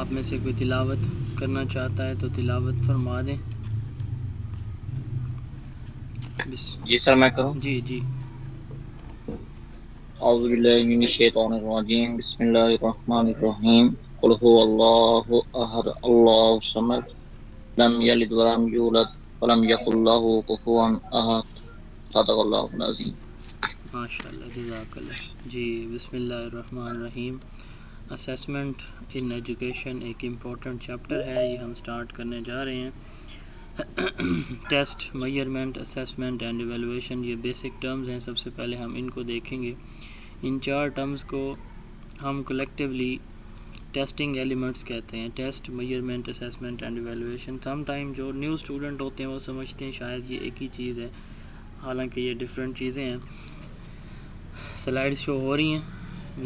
آپ میں سے کوئی تلاوت کرنا چاہتا ہے تو تلاوت فرما دیں. جی سر میں کروں. جی جی. اعوذ باللہ من الشیطان الرجیم بسم اللہ الرحمن الرحیم قل هو اللہ احد اللہ الصمد لم یلد ولم یولد ولم یکن له کفوا احد صدق اللہ العظیم. ماشاء اللہ جزاک اللہ. جی بسم اللہ الرحمن الرحیم. اسیسمنٹ ان ایجوکیشن ایک امپورٹنٹ چیپٹر ہے، یہ ہم سٹارٹ کرنے جا رہے ہیں. Test, measurement, assessment and evaluation, یہ بیسک ٹرمز ہیں. سب سے پہلے ہم ان کو دیکھیں گے. ان چار ٹرمز کو ہم کلیکٹیولی ٹیسٹنگ ایلیمنٹس کہتے ہیں. Test, measurement, assessment and evaluation. Some time جو نیو اسٹوڈنٹ ہوتے ہیں وہ سمجھتے ہیں شاید یہ ایک ہی چیز ہے، حالانکہ یہ ڈفرینٹ چیزیں ہیں. سلائڈ شو ہو رہی ہیں.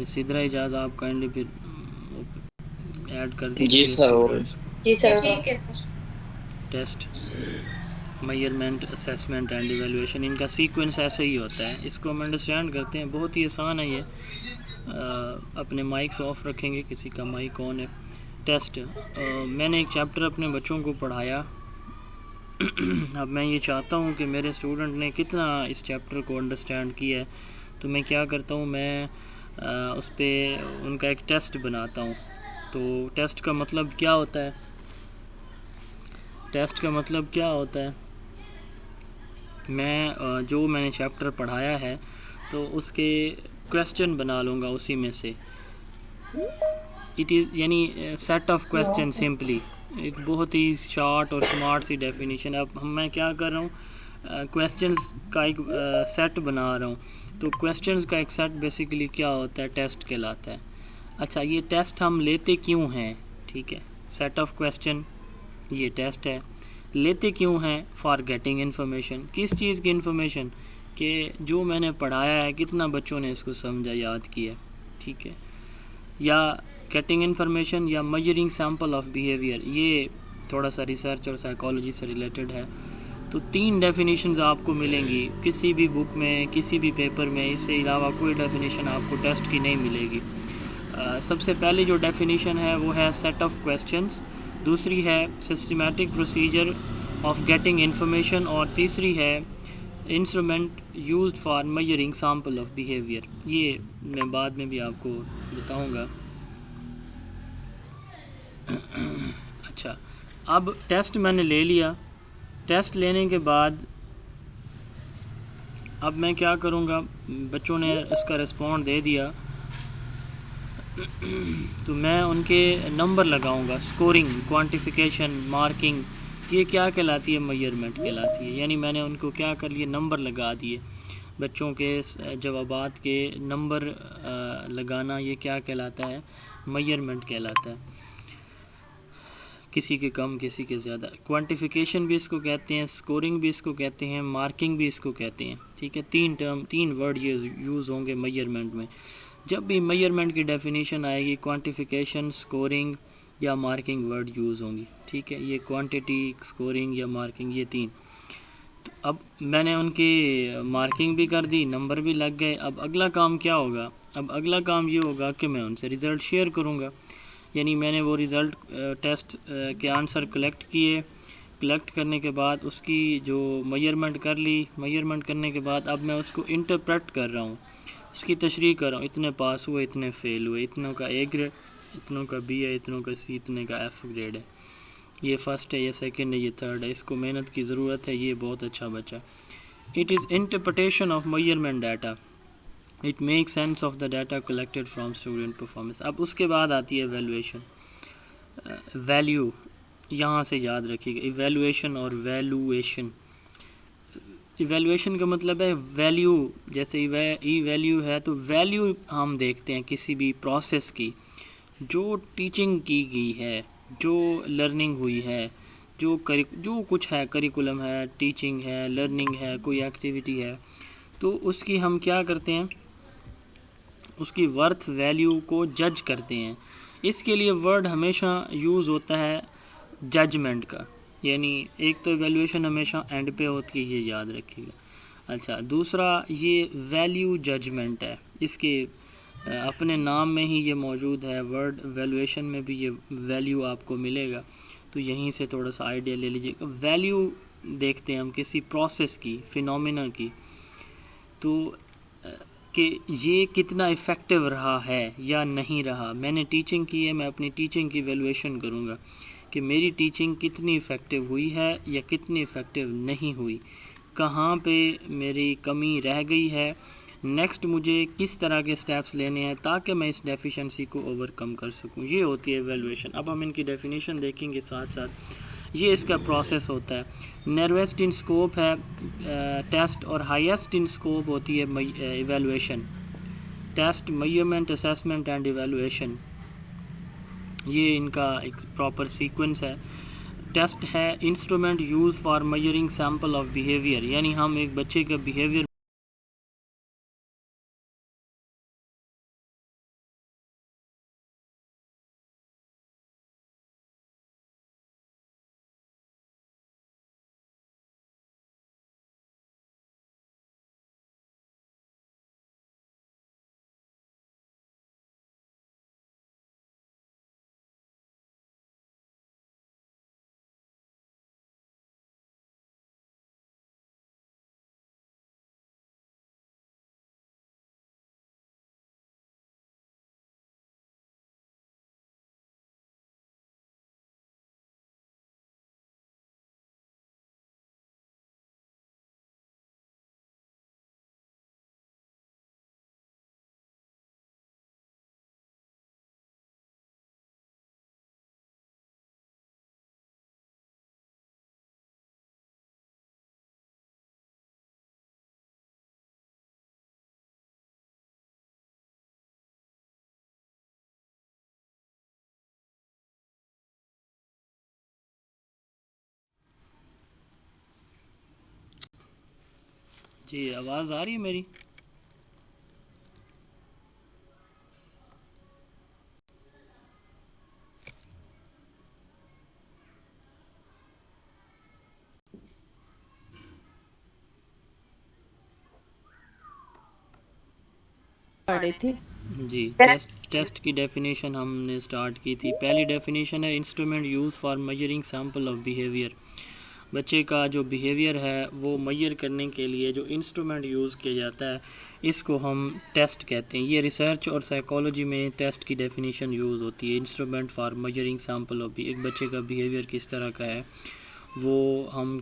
سدرا اجاز آپ کائنڈلی پھر ایڈ کر جی دیجیے سر ہو رہی. اسٹوڈنٹس. جی سر. ٹھیک ہے sir. Test, measurement, assessment and evaluation, ان کا سیکوینس ایسے ہی ہوتا ہے. اس کو ہم انڈرسٹینڈ کرتے ہیں. بہت ہی آسان ہے یہ. اپنے مائکس آف رکھیں گے. کسی کا مائک آن ہے. ٹیسٹ، میں نے ایک چیپٹر اپنے بچوں کو پڑھایا. اب میں یہ چاہتا ہوں کہ میرے اسٹوڈنٹ نے کتنا اس چیپٹر کو انڈرسٹینڈ کیا ہے، تو میں کیا کرتا ہوں، میں اس پہ ان کا ایک ٹیسٹ بناتا ہوں. تو ٹیسٹ کا مطلب کیا ہوتا ہے؟ ٹیسٹ کا مطلب کیا ہوتا ہے؟ میں جو میں نے چیپٹر پڑھایا ہے تو اس کے کویسچن بنا لوں گا اسی میں سے. اٹ از یعنی سیٹ آف کویسچن سمپلی. ایک بہت ہی شارٹ اور سمارٹ سی ڈیفینیشن. اب میں کیا کر رہا ہوں، کویسچنز کا ایک سیٹ بنا رہا ہوں. تو کویسچنز کا ایک سیٹ بیسیکلی کیا ہوتا ہے؟ ٹیسٹ کہلاتا ہے. اچھا، یہ ٹیسٹ ہم لیتے کیوں ہیں؟ ٹھیک ہے، سیٹ آف کویسچن یہ ٹیسٹ ہے. لیتے کیوں ہیں؟ For getting information. کس چیز کی انفارمیشن؟ کہ جو میں نے پڑھایا ہے کتنا بچوں نے اس کو سمجھا، یاد کیا. ٹھیک ہے. یا گیٹنگ انفارمیشن یا میجرنگ سیمپل آف بیہیویئر، یہ تھوڑا سا ریسرچ اور سائیکالوجی سے ریلیٹڈ ہے. تو 3 ڈیفینیشنز آپ کو ملیں گی کسی بھی بک میں، کسی بھی پیپر میں. اس سے علاوہ کوئی ڈیفینیشن آپ کو ٹیسٹ کی نہیں ملے گی. سب سے پہلی جو ڈیفینیشن ہے وہ ہے سیٹ آف کویسچنز، دوسری ہے systematic procedure of getting information, اور تیسری ہے instrument used for measuring sample of behaviour. یہ میں بعد میں بھی آپ کو بتاؤں گا. اچھا، اب ٹیسٹ میں نے لے لیا. ٹیسٹ لینے کے بعد اب میں کیا کروں گا، بچوں نے اس کا رسپونڈ دے دیا تو میں ان کے نمبر لگاؤں گا. سکورنگ، کوانٹیفیکیشن، مارکنگ، یہ کیا کہلاتی ہے؟ میئرمنٹ کہلاتی ہے. یعنی میں نے ان کو کیا کر لیے، نمبر لگا دیے. بچوں کے جوابات کے نمبر لگانا یہ کیا کہلاتا ہے؟ میئرمنٹ کہلاتا ہے. کسی کے کم، کسی کے زیادہ. کوانٹیفیکیشن بھی اس کو کہتے ہیں، سکورنگ بھی اس کو کہتے ہیں، مارکنگ بھی اس کو کہتے ہیں. ٹھیک ہے، 3 ورڈ یہ یوز ہوں گے میئرمنٹ میں. جب بھی میئرمنٹ کی ڈیفینیشن آئے گی، کوانٹیفیکیشن، سکورنگ یا مارکنگ ورڈ یوز ہوں گی. ٹھیک ہے، یہ کوانٹیٹی، سکورنگ یا مارکنگ، یہ 3. تو اب میں نے ان کی مارکنگ بھی کر دی، نمبر بھی لگ گئے. اب اگلا کام کیا ہوگا؟ اب اگلا کام یہ ہوگا کہ میں ان سے رزلٹ شیئر کروں گا. یعنی میں نے وہ رزلٹ ٹیسٹ کے آنسر کلیکٹ کیے. کلیکٹ کرنے کے بعد اس کی جو میئرمنٹ کر لی. میئرمنٹ کرنے کے بعد اب میں اس کو انٹرپریٹ کر رہا ہوں، اس کی تشریح کر رہا ہوں. اتنے پاس ہوئے، اتنے فیل ہوئے، اتنوں کا اے گریڈ، اتنوں کا بی ہے، اتنوں کا سی، اتنے کا ایف گریڈ ہے. یہ فرسٹ ہے، یہ سیکنڈ ہے، یہ تھرڈ ہے. اس کو محنت کی ضرورت ہے، یہ بہت اچھا بچہ. It is interpretation of measurement data. It make sense of the data collected from student performance. اب اس کے بعد آتی ہے ایویلویشن. ویلیو یہاں سے یاد رکھیے گا، ایویلویشن اور ویلویشن. ایویلویشن کا مطلب ہے ویلیو. جیسے ای ویلیو ہے تو ویلیو ہم دیکھتے ہیں کسی بھی پروسیس کی، جو ٹیچنگ کی گئی ہے، جو لرننگ ہوئی ہے، جو کچھ ہے، کریکولم ہے، ٹیچنگ ہے، لرننگ ہے، کوئی ایکٹیویٹی ہے، تو اس کی ہم کیا کرتے ہیں، اس کی ورتھ ویلیو کو جج کرتے ہیں. اس کے لیے ورڈ ہمیشہ یوز ہوتا ہے ججمنٹ کا. یعنی ایک تو ایویلویشن ہمیشہ اینڈ پہ ہوتی ہے، یہ یاد رکھیے گا. اچھا، دوسرا یہ ویلیو ججمنٹ ہے. اس کے اپنے نام میں ہی یہ موجود ہے، ورڈ ویلیویشن میں بھی یہ ویلیو آپ کو ملے گا، تو یہیں سے تھوڑا سا آئیڈیا لے لیجیے. ویلیو دیکھتے ہیں ہم کسی پروسیس کی، فینومینا کی، تو کہ یہ کتنا افیکٹو رہا ہے یا نہیں رہا. میں نے ٹیچنگ کی ہے، میں اپنی ٹیچنگ کی ویلیویشن کروں گا کہ میری ٹیچنگ کتنی افیکٹو ہوئی ہے یا کتنی افیکٹو نہیں ہوئی، کہاں پہ میری کمی رہ گئی ہے. نیکسٹ مجھے کس طرح کے سٹیپس لینے ہیں تاکہ میں اس ڈیفیشنسی کو اوور کم کر سکوں. یہ ہوتی ہے ایویلویشن. اب ہم ان کی ڈیفینیشن دیکھیں گے ساتھ ساتھ. یہ اس کا پروسیس ہوتا ہے. نیرویسٹ ان اسکوپ ہے ٹیسٹ، اور ہائیسٹ ان اسکوپ ہوتی ہے evaluation. Test, measurement, assessment and evaluation, یہ ان کا ایک پراپر سیکوینس ہے. ٹیسٹ ہے instrument use for measuring sample of behaviour, یعنی ہم ایک بچے کا بیہیویئر جی آواز آ رہی ہے میری؟ پڑھے تھے. جی ٹیسٹ کی ڈیفینیشن ہم نے سٹارٹ کی تھی. پہلی ڈیفینیشن ہے instrument use for measuring sample of behaviour. بچے کا جو بیہیویئر ہے وہ میجر کرنے کے لیے جو انسٹرومنٹ یوز کیا جاتا ہے اس کو ہم ٹیسٹ کہتے ہیں. یہ ریسرچ اور سائیکالوجی میں ٹیسٹ کی ڈیفینیشن یوز ہوتی ہے. Instrument for measuring sample of ایک بچے کا بیہیویئر کس طرح کا ہے وہ ہم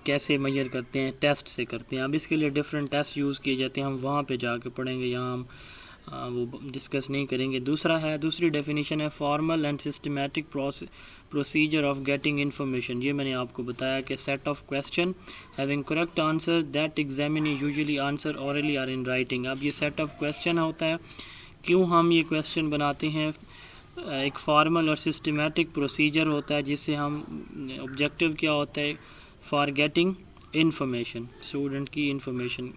کیسے میجر کرتے ہیں، ٹیسٹ سے کرتے ہیں. اب اس کے لیے ڈفرینٹ ٹیسٹ یوز کیے جاتے ہیں، ہم وہاں پہ جا کے پڑھیں گے، یہاں ہم وہ ڈسکس نہیں کریں گے. دوسری ڈیفینیشن ہے formal and systematic procedure of getting information. یہ میں نے آپ کو بتایا کہ set of question having correct answer that examinee usually answer orally or in writing. اب یہ سیٹ آف کویسچن ہوتا ہے. کیوں ہم یہ کویسچن بناتے ہیں؟ ایک فارمل اور سسٹمیٹک پروسیجر ہوتا ہے جس سے ہم آبجیکٹیو کیا ہوتا ہے، فار گیٹنگ انفارمیشن، اسٹوڈنٹ کی انفارمیشن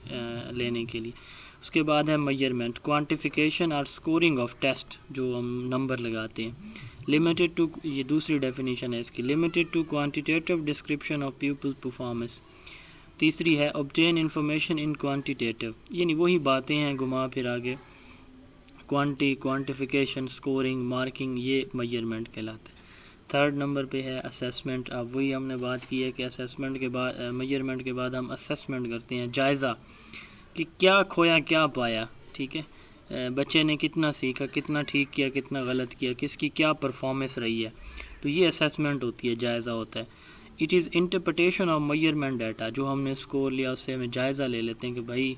لینے کے لیے. اس کے بعد ہے میجرمنٹ، کوانٹیفیکیشن اور اسکورنگ آف ٹیسٹ، جو ہم نمبر لگاتے ہیں. لمیٹڈ ٹو، یہ دوسری ڈیفینیشن ہے اس کی، limited to quantitative description of pupil performance. تیسری ہے obtain انفارمیشن ان کوانٹیٹیو، یعنی وہی باتیں ہیں گھما پھر آگے. کوانٹیفیکیشن، اسکورنگ، مارکنگ، یہ میجرمنٹ کہلاتا ہے. تھرڈ نمبر پہ ہے اسیسمنٹ. اب وہی ہم نے بات کی ہے کہ اسیسمنٹ کے بعد، میجرمنٹ کے بعد ہم اسیسمنٹ کرتے ہیں، جائزہ کہ کیا کھویا کیا پایا. ٹھیک ہے، بچے نے کتنا سیکھا، کتنا ٹھیک کیا، کتنا غلط کیا، کس کی کیا پرفارمنس رہی ہے. تو یہ اسیسمنٹ ہوتی ہے، جائزہ ہوتا ہے. It is interpretation of measurement data. جو ہم نے اسکور لیا اس سے ہمیں جائزہ لے لیتے ہیں کہ بھائی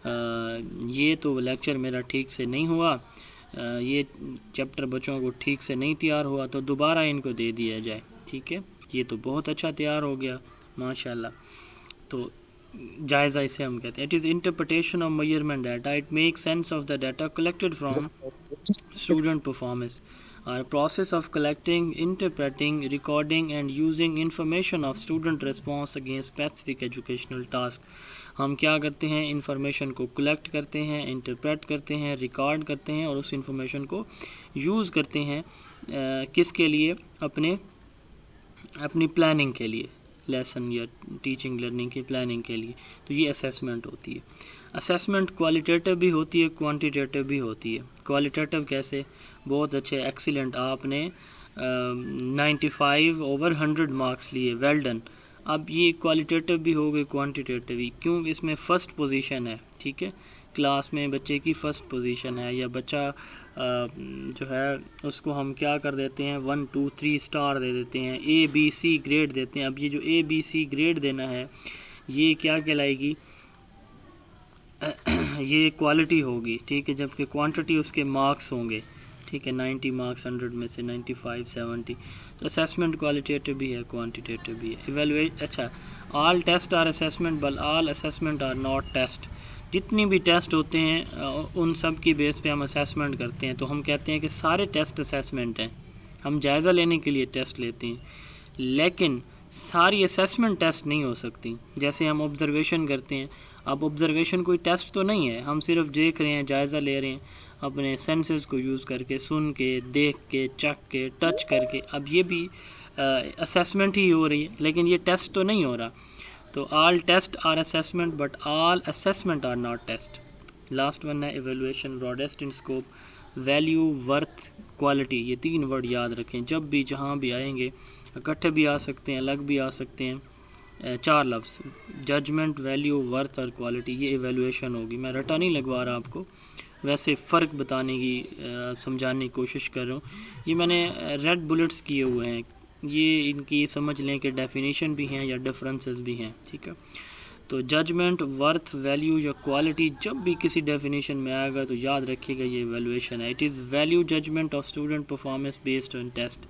یہ تو لیکچر میرا ٹھیک سے نہیں ہوا، یہ چیپٹر بچوں کو ٹھیک سے نہیں تیار ہوا، تو دوبارہ ان کو دے دیا جائے. ٹھیک ہے، یہ تو بہت اچھا تیار ہو گیا ماشاءاللہ. تو جائزہ اسے ہم کہتے ہیں. It is interpretation of measurement data. It make sense of the data collected from student performance. Process of collecting, interpreting, recording and using information of student response against specific educational task. ہم کیا کرتے ہیں؟ Information کو collect کرتے ہیں، interpret کرتے ہیں، record کرتے ہیں، اور اس انفارمیشن کو یوز کرتے ہیں کس کے لیے؟ اپنی پلاننگ کے لیے، لیسن یا ٹیچنگ لرننگ کی پلاننگ کے لیے. تو یہ اسیسمنٹ ہوتی ہے. اسیسمنٹ کوالیٹیٹیو بھی ہوتی ہے کوانٹیٹیو بھی ہوتی ہے. کوالیٹیٹیو کیسے؟ بہت اچھے ایکسیلنٹ آپ نے 95/100 مارکس لیے، ویل ڈن. اب یہ کوالیٹیٹیو بھی ہو گئی کوانٹیٹیو بھی، کیوں؟ اس میں فرسٹ پوزیشن ہے، ٹھیک ہے، کلاس میں بچے کی فرسٹ پوزیشن ہے، یا بچہ جو ہے اس کو ہم کیا کر دیتے ہیں 1 2 3 اسٹار دے دیتے ہیں، ABC گریڈ دیتے ہیں. اب یہ جو ABC گریڈ دینا ہے یہ کیا کہلائے گی؟ یہ کوالٹی ہوگی، ٹھیک ہے، جبکہ کوانٹٹی اس کے مارکس ہوں گے، ٹھیک ہے، 90 مارکس 100 میں سے 95 70. تو اسیسمنٹ کوالٹیٹیو بھی ہے کوانٹیٹیو بھی ہے. اچھا، all test are assessment but all assessment are not test. جتنی بھی ٹیسٹ ہوتے ہیں ان سب کی بیس پہ ہم اسیسمنٹ کرتے ہیں. تو ہم کہتے ہیں کہ سارے ٹیسٹ اسیسمنٹ ہیں، ہم جائزہ لینے کے لیے ٹیسٹ لیتے ہیں، لیکن ساری اسیسمنٹ ٹیسٹ نہیں ہو سکتی. جیسے ہم آبزرویشن کرتے ہیں، اب آبزرویشن کوئی ٹیسٹ تو نہیں ہے، ہم صرف دیکھ رہے ہیں، جائزہ لے رہے ہیں اپنے سینسز کو یوز کر کے، سن کے، دیکھ کے، چکھ کے، ٹچ کر کے. اب یہ بھی اسیسمنٹ ہی ہو رہی ہے، لیکن یہ ٹیسٹ تو نہیں ہو رہا. تو all test are assessment but all assessment are not test. Last one ہے evaluation, broadest in scope, value, worth, quality. یہ 3 ورڈ یاد رکھیں، جب بھی جہاں بھی آئیں گے، اکٹھے بھی آ سکتے ہیں، الگ بھی آ سکتے ہیں. 4 لفظ، ججمنٹ، ویلیو، ورتھ اور کوالٹی، یہ ایویلویشن ہوگی. میں رٹا نہیں لگوا رہا آپ کو، ویسے فرق بتانے کی سمجھانے کی کوشش کر رہا ہوں. یہ میں نے ریڈ بلٹس کیے ہوئے ہیں، یہ ان کی سمجھ لیں کہ ڈیفینیشن بھی ہیں یا ڈفرینسز بھی ہیں، ٹھیک ہے. تو ججمنٹ، ورتھ، ویلیو یا کوالٹی جب بھی کسی ڈیفینیشن میں آئے گا تو یاد رکھیے گا یہ ایویلویشن ہے. It is value judgement of student performance based on test.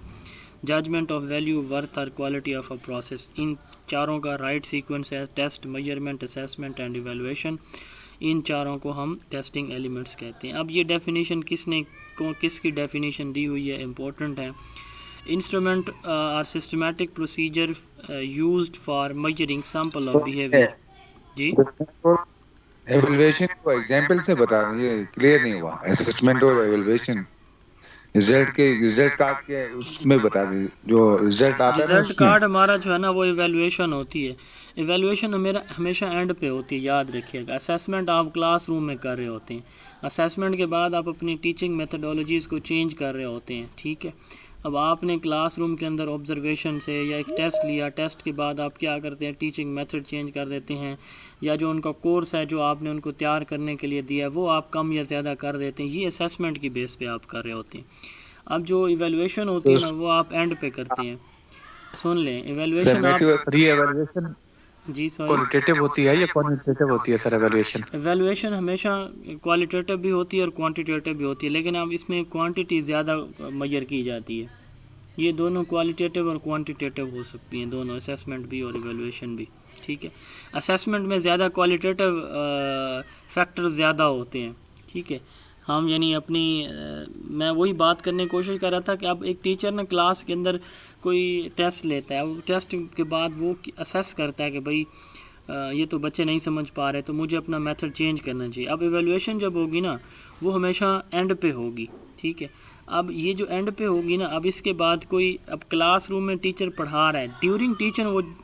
Judgement of value, worth اور کوالٹی آف اے پروسیس. ان چاروں کا رائٹ سیکوینس ہے، test, measurement, assessment and evaluation. ان چاروں کو ہم ٹیسٹنگ ایلیمنٹس کہتے ہیں. اب یہ ڈیفینیشن کس کی ڈیفینیشن دی ہوئی ہے، امپورٹنٹ ہے. Instrument or systematic procedure used for measuring sample of behaviour. جی ایویلویشن کو ایگزامپل سے بتا دیں، یہ کلیئر نہیں ہوا. اسسمنٹ اور ایویلویشن، رزلٹ کارڈ کے اس میں بتا دیں، جو رزلٹ آتا ہے نا رزلٹ اس میں. کارڈ ہمارا جو ہے نا وہ ایویلویشن ہوتی ہے. ایویلویشن ہمیشہ اینڈ پہ ہوتی ہے، یاد رکھیے گا. اسیسمنٹ آپ کلاس روم میں کر رہے ہوتے ہیں، اسیسمنٹ کے بعد آپ اپنی ٹیچنگ میتھڈولوجیز کو چینج کر رہے ہوتے ہیں، ٹھیک ہے. اب آپ نے کلاس روم کے اندر آبزرویشن سے یا ایک ٹیسٹ لیا، ٹیسٹ کے بعد آپ کیا کرتے ہیں، ٹیچنگ میتھڈ چینج کر دیتے ہیں، یا جو ان کا کورس ہے جو آپ نے ان کو تیار کرنے کے لیے دیا ہے وہ آپ کم یا زیادہ کر دیتے ہیں. یہ اسیسمنٹ کی بیس پہ آپ کر رہے ہوتے ہیں. اب جو ایویلویشن ہوتی ہے نا وہ آپ اینڈ پہ کرتے ہیں. سن لیں، ایویلویشن آپ ری ایویلویشن جی سوری کوالٹیٹیو ہوتی ہے یا کوانٹیٹیو ہوتی ہے سر ایویلویشن؟ ایویلویشن ہمیشہ کوالٹیٹیو بھی ہوتی ہے اور کوانٹیٹیو بھی ہوتی ہے، لیکن اب اس میں کوانٹٹی زیادہ میجر کی جاتی ہے. یہ دونوں کوالٹیٹیو اور کوانٹیٹیو ہو سکتی ہیں، دونوں، اسیسمنٹ بھی اور ایویلویشن بھی، ٹھیک ہے. اسیسمنٹ میں زیادہ کوالٹیٹیو فیکٹر زیادہ ہوتے ہیں، ٹھیک ہے. ہم یعنی اپنی میں وہی بات کرنے کی کوشش کر رہا تھا کہ اب ایک ٹیچر نا کلاس کے اندر کوئی ٹیسٹ لیتا ہے، وہ ٹیسٹ کے بعد وہ اسیس کرتا ہے کہ بھائی یہ تو بچے نہیں سمجھ پا رہے تو مجھے اپنا میتھڈ چینج کرنا چاہیے. اب ایویلویشن جب ہوگی نا وہ ہمیشہ اینڈ پہ ہوگی، ٹھیک ہے. اب یہ جو اینڈ پہ ہوگی نا، اب اس کے بعد کوئی اب کلاس روم میں ٹیچر پڑھا رہا ہے، ڈیورنگ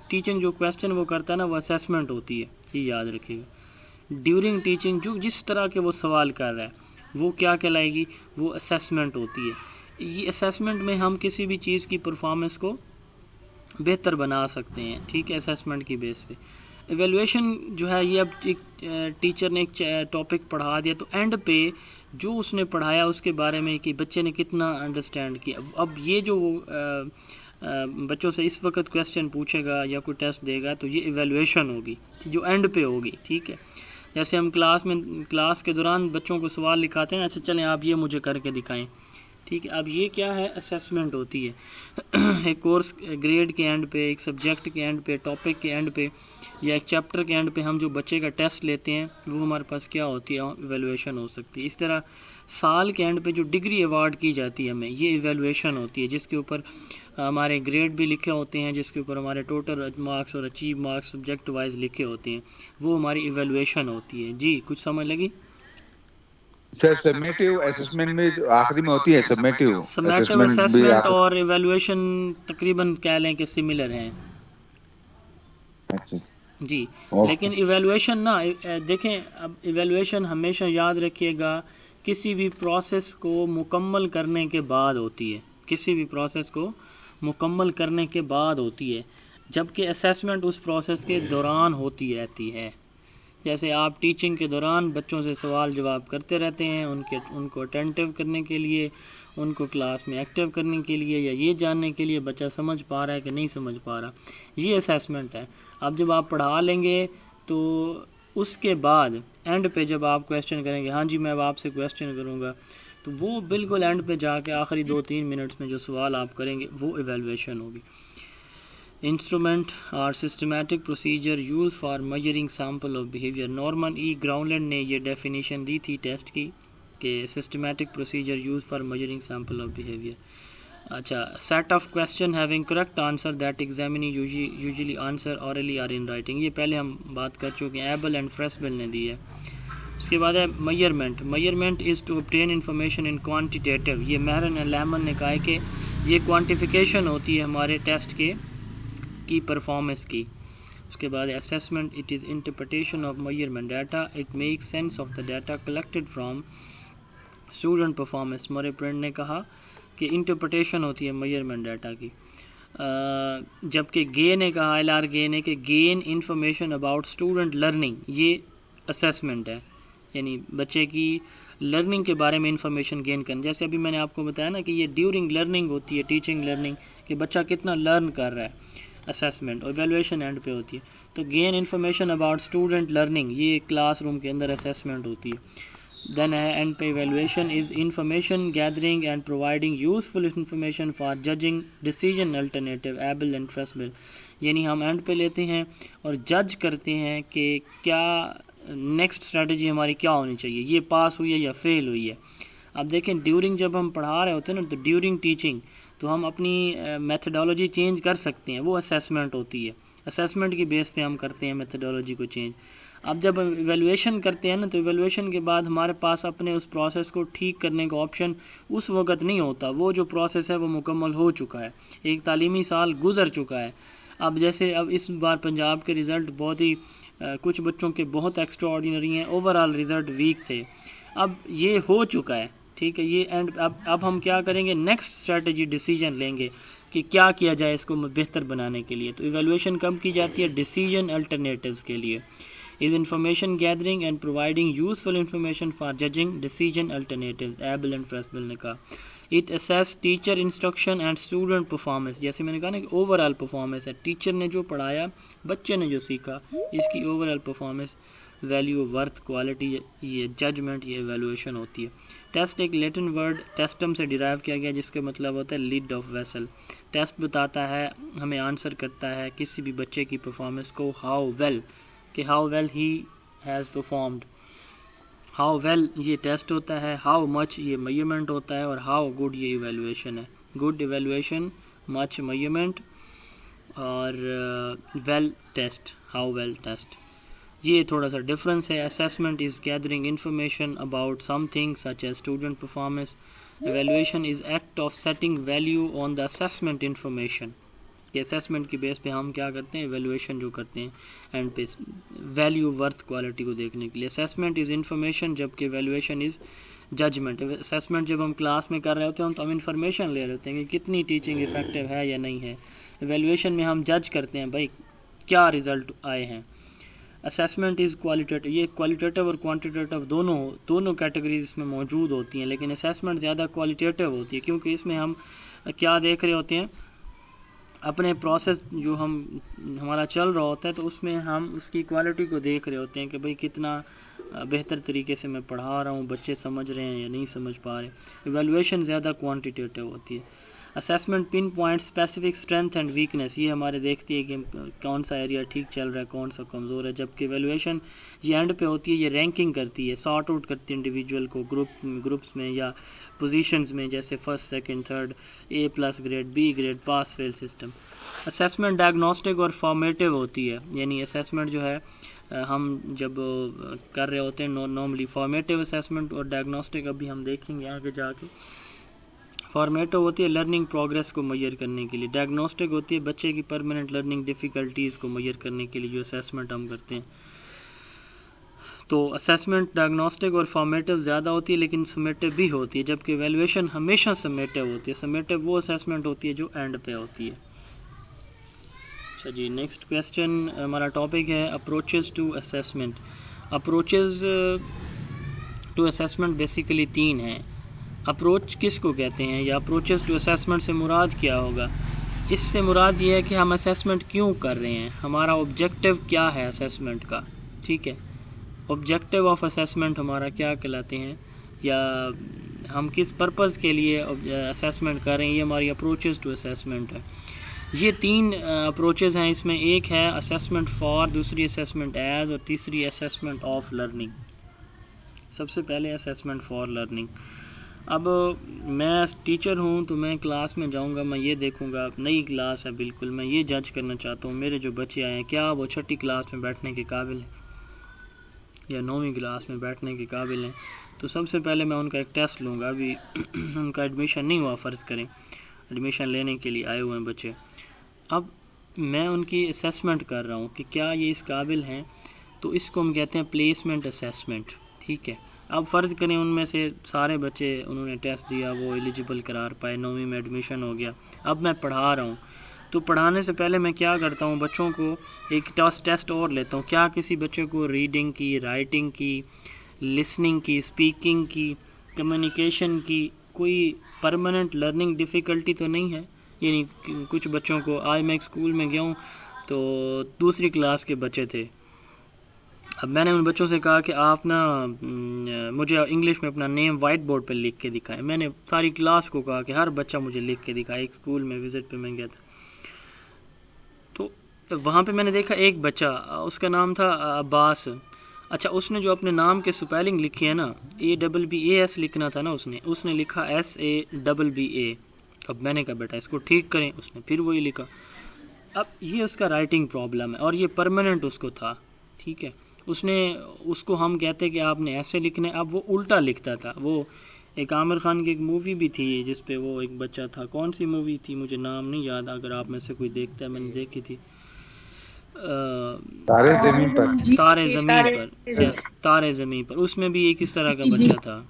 ٹیچنگ جو کویسچن وہ کرتا ہے نا وہ اسیسمنٹ ہوتی ہے، یہ یاد رکھیے گا. ڈیورنگ ٹیچنگ جو جس طرح کے وہ سوال کر رہا ہے وہ کیا کہلائے گی، وہ اسیسمنٹ ہوتی ہے. یہ اسیسمنٹ میں ہم کسی بھی چیز کی پرفارمنس کو بہتر بنا سکتے ہیں، ٹھیک ہے، اسیسمنٹ کی بیس پہ. ایویلویشن جو ہے یہ اب ایک ٹیچر نے ایک ٹاپک پڑھا دیا تو اینڈ پہ جو اس نے پڑھایا اس کے بارے میں کہ بچے نے کتنا انڈرسٹینڈ کیا. اب یہ جو وہ بچوں سے اس وقت کویسچن پوچھے گا یا کوئی ٹیسٹ دے گا تو یہ ایویلویشن ہوگی جو اینڈ پہ ہوگی، ٹھیک ہے. جیسے ہم کلاس کے دوران بچوں کو سوال لکھاتے ہیں، اچھا چلیں آپ یہ مجھے کر کے دکھائیں، ٹھیک ہے. اب یہ کیا ہے، اسیسمنٹ ہوتی ہے. ایک کورس گریڈ کے اینڈ پہ، ایک سبجیکٹ کے اینڈ پہ، ٹاپک کے اینڈ پہ یا ایک چیپٹر کے اینڈ پہ ہم جو بچے کا ٹیسٹ لیتے ہیں وہ ہمارے پاس کیا ہوتی ہے، ایویلویشن ہو سکتی ہے. اس طرح سال کے اینڈ پہ جو ڈگری ایوارڈ کی جاتی ہے ہمیں، یہ ایویلویشن ہوتی ہے، جس کے اوپر ہمارے گریڈ بھی لکھے ہوتے ہیں، جس کے اوپر ہمارے ٹوٹل مارکس اور اچیو مارکس سبجیکٹ وائز لکھے ہوتے ہیں، وہ ہماری ایویلویشن ہوتی ہے. جی کچھ سمجھ لگی؟ سر سبمیٹیو اسسمنٹ میں جو آخری میں ہوتی ہے، سبمیٹیو سمیٹو اسسمنٹ بھی اسیسمنٹ اور ایویلویشن تقریباً کہہ لیں کہ سملر ہیں. اچھا جی اوکے. لیکن ایویلویشن نا دیکھیں، اب ایویلویشن ہمیشہ یاد رکھیے گا کسی بھی پروسیس کو مکمل کرنے کے بعد ہوتی ہے، کسی بھی پروسیس کو مکمل کرنے کے بعد ہوتی ہے، جبکہ اسیسمنٹ اس پروسیس کے دوران ہوتی رہتی ہے. جیسے آپ ٹیچنگ کے دوران بچوں سے سوال جواب کرتے رہتے ہیں ان کو اٹینٹیو کرنے کے لیے، ان کو کلاس میں ایکٹیو کرنے کے لیے، یا یہ جاننے کے لیے بچہ سمجھ پا رہا ہے کہ نہیں سمجھ پا رہا، یہ اسیسمنٹ ہے. اب جب آپ پڑھا لیں گے تو اس کے بعد اینڈ پہ جب آپ کویسچن کریں گے، ہاں جی میں اب آپ سے کویسچن کروں گا، تو وہ بالکل اینڈ پہ جا کے آخری 2-3 منٹس میں جو سوال آپ کریں گے وہ ایویلویشن ہوگی. انسٹرومنٹ اور systematic procedure use for measuring sample of behaviour. Norman E Gronlund نے یہ ڈیفینیشن دی تھی ٹیسٹ کی کہ systematic procedure use for measuring sample of behaviour. اچھا، set of question having correct answer that examinee usually answer orally or in writing. یہ پہلے ہم بات کر چکے ہیں، ایبل اینڈ فریسبل نے دی ہے. اس کے بعد ہے measurement. Measurement is to obtain information in quantitative. یہ مہرن لیمن نے کہا ہے کہ یہ کوانٹیفیکیشن ہوتی ہے ہمارے ٹیسٹ کی پرفارمنس کی. اس کے بعد assessment, it is interpretation of measurement data, it make sense of the data collected from student performance. مورے پرنٹ نے کہا کہ انٹرپریٹیشن ہوتی ہے میئرمنٹ ڈیٹا کی. جبکہ گے نے کہا، ایل آر گے نے، کہ gain information about student learning, یہ اسیسمنٹ ہے، یعنی بچے کی لرننگ کے بارے میں انفارمیشن گین کرنا. جیسے ابھی میں نے آپ کو بتایا نا کہ یہ ڈیورنگ لرننگ ہوتی ہے، ٹیچنگ لرننگ، کہ بچہ کتنا لرن کر رہا ہے، اسیسمنٹ. اور ایویلویشن اینڈ پہ ہوتی ہے. تو gain information about student learning, یہ کلاس روم کے اندر اسیسمنٹ ہوتی ہے. دین ہے اینڈ پہ evaluation is information gathering and providing useful information for judging decision alternative Ebel and Frisbie. یعنی ہم اینڈ پہ لیتے ہیں اور جج کرتے ہیں کہ کیا نیکسٹ اسٹریٹجی ہماری کیا ہونی چاہیے، یہ پاس ہوئی ہے یا فیل ہوئی ہے. اب دیکھیں ڈیورنگ جب ہم پڑھا رہے ہوتے ہیں نا، تو ڈیورنگ ٹیچنگ تو ہم اپنی میتھڈالوجی چینج کر سکتے ہیں، وہ اسیسمنٹ ہوتی ہے. اسیسمنٹ کی بیس پہ ہم کرتے ہیں میتھڈالوجی کو چینج. اب جب ہم ایویلویشن کرتے ہیں نا، تو ایویلویشن کے بعد ہمارے پاس اپنے اس پروسیس کو ٹھیک کرنے کا آپشن اس وقت نہیں ہوتا. وہ جو پروسیس ہے وہ مکمل ہو چکا ہے، ایک تعلیمی سال گزر چکا ہے. اب جیسے اب اس بار پنجاب کے رزلٹ بہت ہی کچھ بچوں کے بہت ایکسٹرا آرڈینری ہیں، اوور آل رزلٹ ویک تھے. اب یہ ہو چکا ہے، ٹھیک ہے. یہ اینڈ اب ہم کیا کریں گے، نیکسٹ اسٹریٹجی ڈیسیجن لیں گے کہ کیا کیا جائے اس کو بہتر بنانے کے لیے. تو ایویلویشن کب کی جاتی ہے، ڈیسیجن الٹرنیٹیوز کے لیے. Is information gathering and providing useful information for judging decision alternatives, Ebel and Frisbie نے کہا. It assess teacher instruction and student performance. جیسے میں نے کہا نا کہ اوور آل پرفارمنس ہے، ٹیچر نے جو پڑھایا، بچے نے جو سیکھا، اس کی overall performance, value, worth, quality, یہ ججمنٹ، یہ ایویلویشن ہوتی ہے. ٹیسٹ ایک لیٹن ورڈ ٹیسٹم سے ڈیرائیو کیا گیا، جس کا مطلب ہوتا ہے لیڈ آف ویسل. ٹیسٹ بتاتا ہے، ہمیں آنسر کرتا ہے کسی بھی بچے کی پرفارمنس کو، ہاؤ ویل، کہ how well he has performed. How well یہ ٹیسٹ ہوتا ہے، ہاؤ مچ یہ میئرمنٹ ہوتا ہے، اور ہاؤ گڈ یہ ایویلویشن ہے. گڈ ایویلویشن، مچ میئرمنٹ، اور well test, how well test. یہ تھوڑا سا ڈفرینس ہے. Assessment is gathering information about something such as student performance. Evaluation is act of setting value on the assessment information. کہ assessment کی بیس پہ ہم کیا کرتے ہیں، ایویلویشن جو کرتے ہیں اینڈ پہ ویلیو، ورتھ، کوالٹی کو دیکھنے کے لیے. اسیسمنٹ از انفارمیشن، جبکہ ایویلویشن از ججمنٹ. اسیسمنٹ جب ہم کلاس میں کر رہے ہوتے ہیں تو ہم انفارمیشن لے رہے ہوتے ہیں کہ کتنی ٹیچنگ افیکٹو ہے یا نہیں ہے. ایویلویشن میں ہم جج کرتے ہیں بھائی کیا رزلٹ آئے ہیں. اسیسمنٹ از کوالیٹیٹیو. یہ کوالیٹیٹیو اور کوانٹیٹیو دونوں کیٹیگریز اس میں موجود ہوتی ہیں، لیکن اسیسمنٹ زیادہ کوالیٹیٹیو ہوتی ہے، کیونکہ اس میں ہم کیا دیکھ رہے ہوتے ہیں، اپنے پروسیس جو ہمارا چل رہا ہوتا ہے، تو اس میں ہم اس کی کوالٹی کو دیکھ رہے ہوتے ہیں کہ بھئی کتنا بہتر طریقے سے میں پڑھا رہا ہوں، بچے سمجھ رہے ہیں یا نہیں سمجھ پا رہے. ایویلویشن زیادہ کوانٹیٹیو ہوتی ہے. Assessment pin point specific strength and weakness, یہ ہمارے دیکھتی ہے کہ کون سا ایریا ٹھیک چل رہا ہے، کون سا کمزور ہے. جبکہ ایویلویشن یہ اینڈ پہ ہوتی ہے، یہ رینکنگ کرتی ہے، سارٹ آؤٹ کرتی ہے انڈیویجول کو گروپس میں یا پوزیشنز میں، جیسے first, second, third, A+ grade, B grade, pass fail system. Assessment diagnostic اور فارمیٹیو ہوتی ہے، یعنی اسیسمنٹ جو ہے ہم جب کر رہے ہوتے ہیں نارملی فارمیٹیو اسیسمنٹ اور ڈائگنوسٹک ابھی ہم دیکھیں گے آگے جا کے. فارمیٹو ہوتی ہے لرننگ پروگریس کو میئر کرنے کے لیے. ڈائگنوسٹک ہوتی ہے بچے کی پرماننٹ لرننگ ڈیفیکلٹیز کو میئر کرنے کے لیے جو اسیسمنٹ ہم کرتے ہیں. تو اسیسمنٹ ڈائگنوسٹک اور فارمیٹو زیادہ ہوتی ہے لیکن سمیٹو بھی ہوتی ہے، جبکہ ایویلویشن ہمیشہ سمیٹو ہوتی ہے. سمیٹو وہ اسیسمنٹ ہوتی ہے جو اینڈ پہ ہوتی ہے. اچھا جی، نیکسٹ کویسچن ہمارا ٹاپک ہے approaches to assessment. Approaches to assessment basically 3 ہیں. اپروچ کس کو کہتے ہیں یا اپروچز ٹو اسیسمنٹ سے مراد کیا ہوگا؟ اس سے مراد یہ ہے کہ ہم اسیسمنٹ کیوں کر رہے ہیں، ہمارا آبجیکٹیو کیا ہے اسیسمنٹ کا. ٹھیک ہے، آبجیکٹیو آف اسیسمنٹ ہمارا کیا کہلاتے ہیں یا ہم کس پرپز کے لیے اسیسمنٹ کر رہے ہیں، یہ ہماری اپروچز ٹو اسیسمنٹ ہے. یہ 3 اپروچز ہیں. اس میں ایک ہے اسیسمنٹ فار، دوسری اسیسمنٹ ایز اور تیسری اسیسمنٹ آف لرننگ. سب سے پہلے اسیسمنٹ فار لرننگ. اب میں ٹیچر ہوں تو میں کلاس میں جاؤں گا، میں یہ دیکھوں گا نئی کلاس ہے بالکل، میں یہ جج کرنا چاہتا ہوں میرے جو بچے آئے ہیں کیا وہ 6ٹھی کلاس میں بیٹھنے کے قابل ہیں یا 9ویں کلاس میں بیٹھنے کے قابل ہیں. تو سب سے پہلے میں ان کا ایک ٹیسٹ لوں گا. ابھی ان کا ایڈمیشن نہیں ہوا، فرض کریں ایڈمیشن لینے کے لیے آئے ہوئے ہیں بچے. اب میں ان کی اسیسمنٹ کر رہا ہوں کہ کیا یہ اس قابل ہیں، تو اس کو ہم کہتے ہیں پلیسمنٹ اسیسمنٹ. ٹھیک ہے، اب فرض کریں ان میں سے سارے بچے انہوں نے ٹیسٹ دیا، وہ ایلیجیبل قرار پائے، 9ویں میں ایڈمیشن ہو گیا. اب میں پڑھا رہا ہوں تو پڑھانے سے پہلے میں کیا کرتا ہوں، بچوں کو ایک ٹیسٹ اور لیتا ہوں. کیا کسی بچے کو ریڈنگ کی، رائٹنگ کی، لسننگ کی، اسپیکنگ کی، کمیونیکیشن کی کوئی پرماننٹ لرننگ ڈیفیکلٹی تو نہیں ہے؟ یعنی کچھ بچوں کو، آج میں ایک اسکول میں گیا ہوں تو دوسری کلاس کے بچے تھے. اب میں نے ان بچوں سے کہا کہ آپ نا مجھے انگلش میں اپنا نیم وائٹ بورڈ پہ لکھ کے دکھائیں. میں نے ساری کلاس کو کہا کہ ہر بچہ مجھے لکھ کے دکھائے. ایک اسکول میں وزٹ پہ میں گیا تھا تو وہاں پہ میں نے دیکھا ایک بچہ، اس کا نام تھا عباس. اچھا، اس نے جو اپنے نام کے سپیلنگ لکھی ہے نا، ABBAS لکھنا تھا نا، اس نے لکھا SABBA. اب میں نے کہا بیٹا اس کو ٹھیک کریں، اس نے پھر وہی لکھا. اب یہ اس کا رائٹنگ پرابلم ہے اور یہ پرماننٹ اس کو تھا. ٹھیک ہے، اس کو ہم کہتے کہ آپ نے ایسے لکھنا ہے. اب وہ الٹا لکھتا تھا. وہ ایک عامر خان کی ایک مووی بھی تھی جس پہ وہ ایک بچہ تھا، کون سی مووی تھی مجھے نام نہیں یاد، اگر آپ میں سے کوئی دیکھتا ہے، میں نے دیکھی تھی تارے زمین پر. تارے زمین پر. اس میں بھی ایک اس طرح کا بچہ تھا.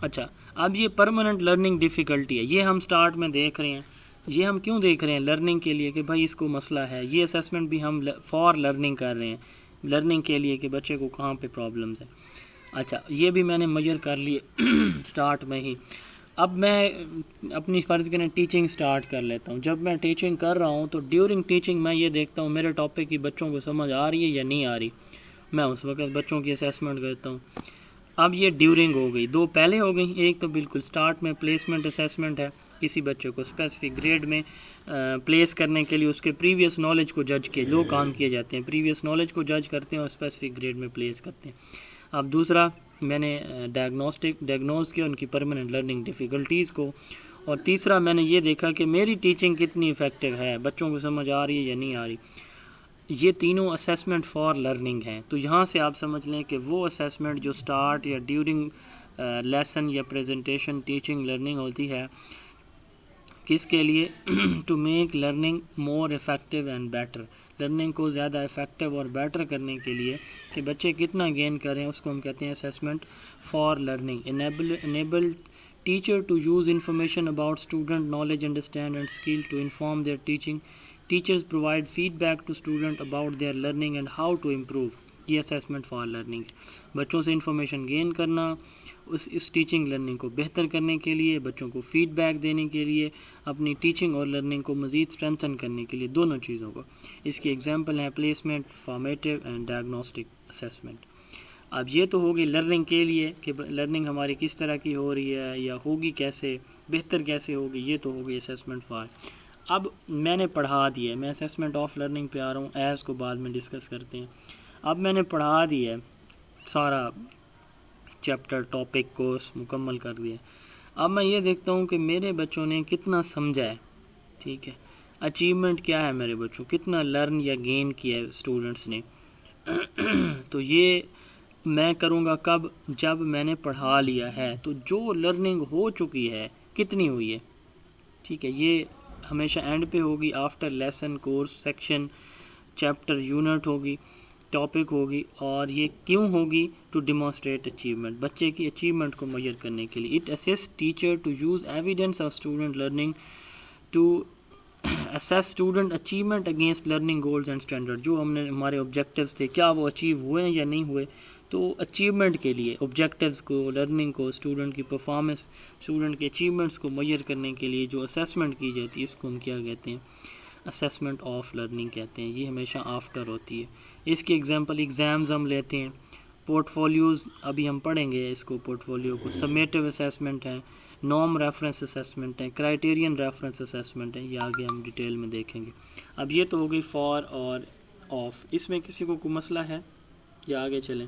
اچھا، اب یہ پرماننٹ لرننگ ڈیفیکلٹی ہے، یہ ہم سٹارٹ میں دیکھ رہے ہیں. یہ ہم کیوں دیکھ رہے ہیں؟ لرننگ کے لیے کہ بھائی اس کو مسئلہ ہے. یہ اسیسمنٹ بھی ہم فار لرننگ کر رہے ہیں، لرننگ کے لیے کہ بچے کو کہاں پہ پرابلمز ہیں. اچھا، یہ بھی میں نے میجر کر لیے سٹارٹ میں ہی. اب میں اپنی فرض کریں ٹیچنگ سٹارٹ کر لیتا ہوں. جب میں ٹیچنگ کر رہا ہوں تو ڈیورنگ ٹیچنگ میں یہ دیکھتا ہوں میرے ٹاپک کی بچوں کو سمجھ آ رہی ہے یا نہیں آ رہی. میں اس وقت بچوں کی اسیسمنٹ کرتا ہوں. اب یہ ڈیورنگ ہو گئی، 2 پہلے ہو گئی. ایک تو بالکل سٹارٹ میں پلیسمنٹ اسیسمنٹ ہے، کسی بچے کو اسپیسیفک گریڈ میں پلیس کرنے کے لیے اس کے پریویس نالج کو جج کے جو کام کیے جاتے ہیں، پریویس نالج کو جج کرتے ہیں اور اسپیسیفک گریڈ میں پلیس کرتے ہیں. اب دوسرا میں نے ڈائگنوز کیا ان کی پرماننٹ لرننگ ڈیفیکلٹیز کو. اور تیسرا میں نے یہ دیکھا کہ میری ٹیچنگ کتنی افیکٹو ہے، بچوں کو سمجھ آ رہی ہے یا نہیں آ رہی. یہ تینوں اسیسمنٹ فار لرننگ ہیں. تو یہاں سے آپ سمجھ لیں کہ وہ اسیسمنٹ جو سٹارٹ یا ڈیورنگ لیسن یا پریزنٹیشن ٹیچنگ لرننگ ہوتی ہے، کس کے لیے؟ To make learning more effective and better. Learning کو زیادہ افیکٹو اور بیٹر کرنے کے لیے کہ بچے کتنا گین کریں، اس کو ہم کہتے ہیں assessment for learning. Enable teacher to use information about student knowledge understand and skill to inform their teaching. Teachers provide feedback to student about their learning and how to improve. یہ assessment for learning ہے. بچوں سے information gain کرنا، اس teaching learning کو بہتر کرنے کے لیے، بچوں کو فیڈ بیک دینے کے لیے، اپنی ٹیچنگ اور لرننگ کو مزید اسٹرینتھن کرنے کے لیے، دونوں چیزوں کو. اس کی ایگزامپل ہیں placement, formative and diagnostic assessment. اب یہ تو ہوگی لرننگ کے لیے کہ لرننگ ہماری کس طرح کی ہو رہی ہے یا ہوگی کیسے، بہتر کیسے ہوگی. یہ تو ہوگی اسیسمنٹ فار. اب میں نے پڑھا دیا ہے، میں اسیسمنٹ آف لرننگ پہ آ رہا ہوں، ایز کو بعد میں ڈسکس کرتے ہیں. اب میں نے پڑھا دیا ہے سارا چیپٹر، ٹاپک، کورس مکمل کر دیا. اب میں یہ دیکھتا ہوں کہ میرے بچوں نے کتنا سمجھا ہے. ٹھیک ہے، اچیومنٹ کیا ہے میرے بچوں، کتنا لرن یا گین کیا ہے اسٹوڈنٹس نے. تو یہ میں کروں گا کب؟ جب میں نے پڑھا لیا ہے. تو جو لرننگ ہو چکی ہے کتنی ہوئی ہے؟ ٹھیک ہے، یہ ہمیشہ اینڈ پہ ہوگی، after lesson, course, section, chapter, unit ہوگی، ٹاپک ہوگی، اور یہ کیوں ہوگی؟ ٹو ڈیمانسٹریٹ اچیومنٹ، بچے کی اچیومنٹ کو میجر کرنے کے لیے. It assist teacher to use evidence of student learning to assess student achievement against learning goals and standard. جو ہم نے ہمارے آبجیکٹیوز تھے کیا وہ اچیو ہوئے ہیں یا نہیں ہوئے، تو اچیومنٹ کے لیے آبجیکٹیوز کو، لرننگ کو، اسٹوڈنٹ کی پرفارمنس، اسٹوڈنٹ کے اچیومنٹس کو میجر کرنے کے لیے جو اسیسمنٹ کی جاتی ہے اس کو ہم کیا کہتے ہیں؟ اسیسمنٹ آف لرننگ کہتے ہیں. یہ ہمیشہ آفٹر ہوتی ہے. اس کی ایگزامپل ایگزامز ہم لیتے ہیں، پورٹ فولیوز ابھی ہم پڑھیں گے اس کو، پورٹ فولیو کو. سمیٹیو اسیسمنٹ ہے، نارم ریفرنس اسیسمنٹ ہے، کرائٹیرین ریفرنس اسیسمنٹ ہے. یہ آگے ہم ڈیٹیل میں دیکھیں گے. اب یہ تو ہو گئی فار اور آف. اس میں کسی کو کوئی مسئلہ ہے یا آگے چلیں؟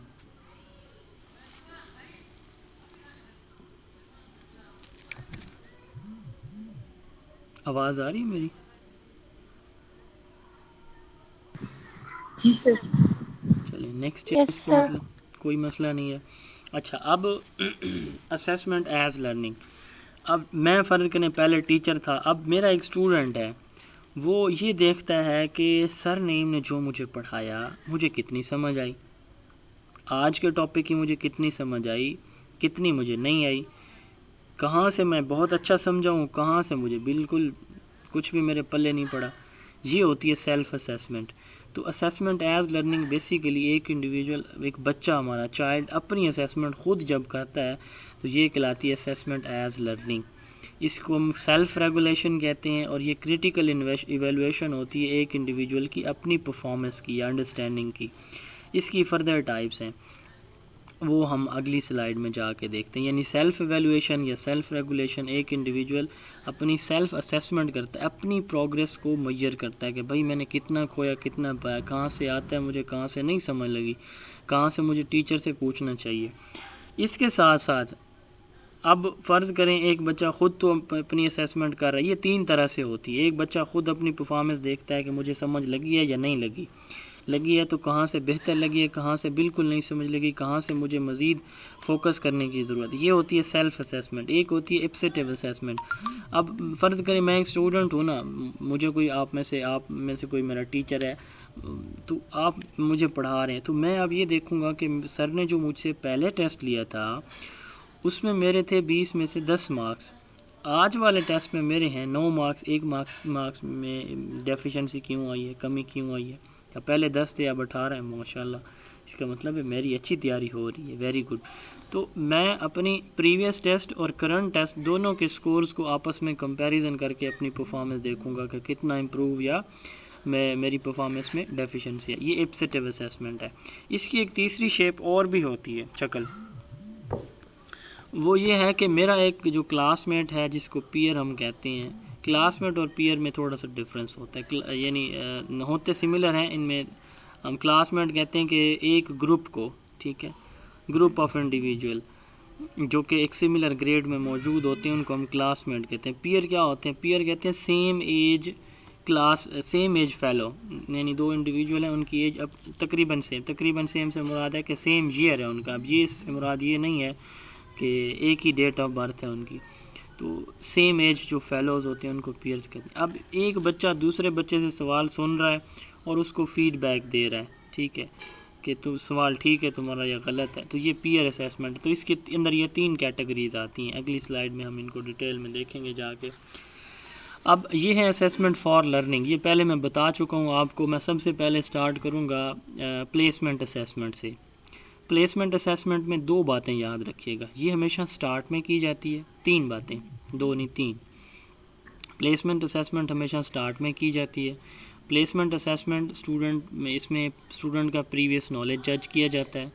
آواز آ رہی ہے میری؟ جی سر. چلیں نیکسٹ یس اس کو سر. مطلب کوئی مسئلہ نہیں ہے. اچھا، اب اسیسمنٹ ایز لرننگ. اب میں فرض کریں پہلے ٹیچر تھا، اب میرا ایک اسٹوڈنٹ ہے، وہ یہ دیکھتا ہے کہ سر نیم نے جو مجھے پڑھایا مجھے کتنی سمجھ آئی، آج کے ٹاپک کی مجھے کتنی سمجھ آئی، کتنی مجھے نہیں آئی، کہاں سے میں بہت اچھا سمجھا ہوں، کہاں سے مجھے بالکل کچھ بھی میرے پلے نہیں پڑا. یہ ہوتی ہے سیلف اسیسمنٹ. تو اسیسمنٹ ایز لرننگ بیسیکلی ایک انڈیویجول، ایک بچہ ہمارا چائلڈ اپنی اسیسمنٹ خود جب کرتا ہے تو یہ کہلاتی ہے اسیسمنٹ ایز لرننگ. اس کو ہم سیلف ریگولیشن کہتے ہیں، اور یہ کریٹیکل ایویلویشن ہوتی ہے ایک انڈیویجول کی اپنی پرفارمنس کی یا انڈرسٹینڈنگ کی. اس کی فردر ٹائپس ہیں، وہ ہم اگلی سلائیڈ میں جا کے دیکھتے ہیں. یعنی سیلف ایویلویشن یا سیلف ریگولیشن، ایک انڈیویجول اپنی سیلف اسیسمنٹ کرتا ہے، اپنی پروگریس کو میجر کرتا ہے کہ بھائی میں نے کتنا کھویا، کتنا پایا، کہاں سے آتا ہے مجھے، کہاں سے نہیں سمجھ لگی، کہاں سے مجھے ٹیچر سے پوچھنا چاہیے. اس کے ساتھ ساتھ اب فرض کریں ایک بچہ خود تو اپنی اسیسمنٹ کر رہا ہے. یہ تین طرح سے ہوتی ہے. ایک بچہ خود اپنی پرفارمنس دیکھتا ہے کہ مجھے سمجھ لگی ہے یا نہیں لگی، لگی ہے تو کہاں سے بہتر لگی ہے، کہاں سے بالکل نہیں سمجھ لگی، کہاں سے مجھے مزید فوکس کرنے کی ضرورت ہے. یہ ہوتی ہے سیلف اسیسمنٹ. ایک ہوتی ہے ایپسیٹیو اسیسمنٹ. اب فرض کریں میں ایک اسٹوڈنٹ ہوں نا، مجھے کوئی آپ میں سے کوئی میرا ٹیچر ہے، تو آپ مجھے پڑھا رہے ہیں، تو میں اب یہ دیکھوں گا کہ سر نے جو مجھ سے پہلے ٹیسٹ لیا تھا اس میں میرے تھے 20 میں سے 10 مارکس، آج والے ٹیسٹ میں میرے ہیں 9 مارکس. ایک مارکس میں ڈیفیشنسی کیوں آئی ہے، کمی کیوں آئی ہے؟ یا پہلے 10 تھے اب 18 ہیں، ماشاءاللہ. اس کا مطلب ہے میری اچھی تیاری ہو رہی ہے، ویری گڈ. تو میں اپنی پریویس ٹیسٹ اور کرنٹ ٹیسٹ دونوں کے سکورز کو آپس میں کمپیریزن کر کے اپنی پرفارمنس دیکھوں گا کہ کتنا امپروو یا میری پرفارمنس میں ڈیفیشنسی ہے. یہ ایپسیٹیو اسیسمنٹ ہے. اس کی ایک تیسری شیپ اور بھی ہوتی ہے، شکل. وہ یہ ہے کہ میرا ایک جو کلاس میٹ ہے جس کو پیئر ہم کہتے ہیں، کلاس میٹ اور پیئر میں تھوڑا سا ڈفرینس ہوتا ہے، یعنی ہوتے سملر ہیں. ان میں ہم کلاس میٹ کہتے ہیں کہ ایک گروپ کو، ٹھیک ہے، گروپ آف انڈیویجول جو کہ ایک سملر گریڈ میں موجود ہوتے ہیں ان کو ہم کلاس میٹ کہتے ہیں. پیئر کیا ہوتے ہیں؟ پیئر کہتے ہیں سیم ایج فیلو، یعنی دو انڈیویجول ہیں ان کی ایج اب تقریباً سیم سے مراد ہے کہ سیم ایئر ہے ان کا. اب یہ سے مراد یہ نہیں ہے کہ ایک ہی ڈیٹ آف برتھ ہے ان کی. تو سیم ایج جو فیلوز ہوتے ہیں ان کو پیئرز کہتے ہیں. اب ایک بچہ دوسرے بچے سے سوال سن رہا ہے اور اس کو فیڈ بیک دے رہا ہے، ٹھیک ہے، کہ تو سوال ٹھیک ہے تمہارا یا غلط ہے. تو یہ پیئر اسیسمنٹ. تو اس کے اندر یہ 3 کیٹیگریز آتی ہیں. اگلی سلائیڈ میں ہم ان کو ڈیٹیل میں دیکھیں گے جا کے. اب یہ ہے اسیسمنٹ فار لرننگ. یہ پہلے میں بتا چکا ہوں آپ کو. میں سب سے پہلے سٹارٹ کروں گا پلیسمنٹ اسیسمنٹ سے. پلیسمنٹ اسیسمنٹ میں 2 باتیں یاد رکھیے گا، یہ ہمیشہ سٹارٹ میں کی جاتی ہے. 3 باتیں، 2 نہیں 3. پلیسمنٹ اسیسمنٹ ہمیشہ سٹارٹ میں کی جاتی ہے. پلیسمنٹ اسیسمنٹ اس میں اسٹوڈنٹ کا پریویس نالج جج کیا جاتا ہے.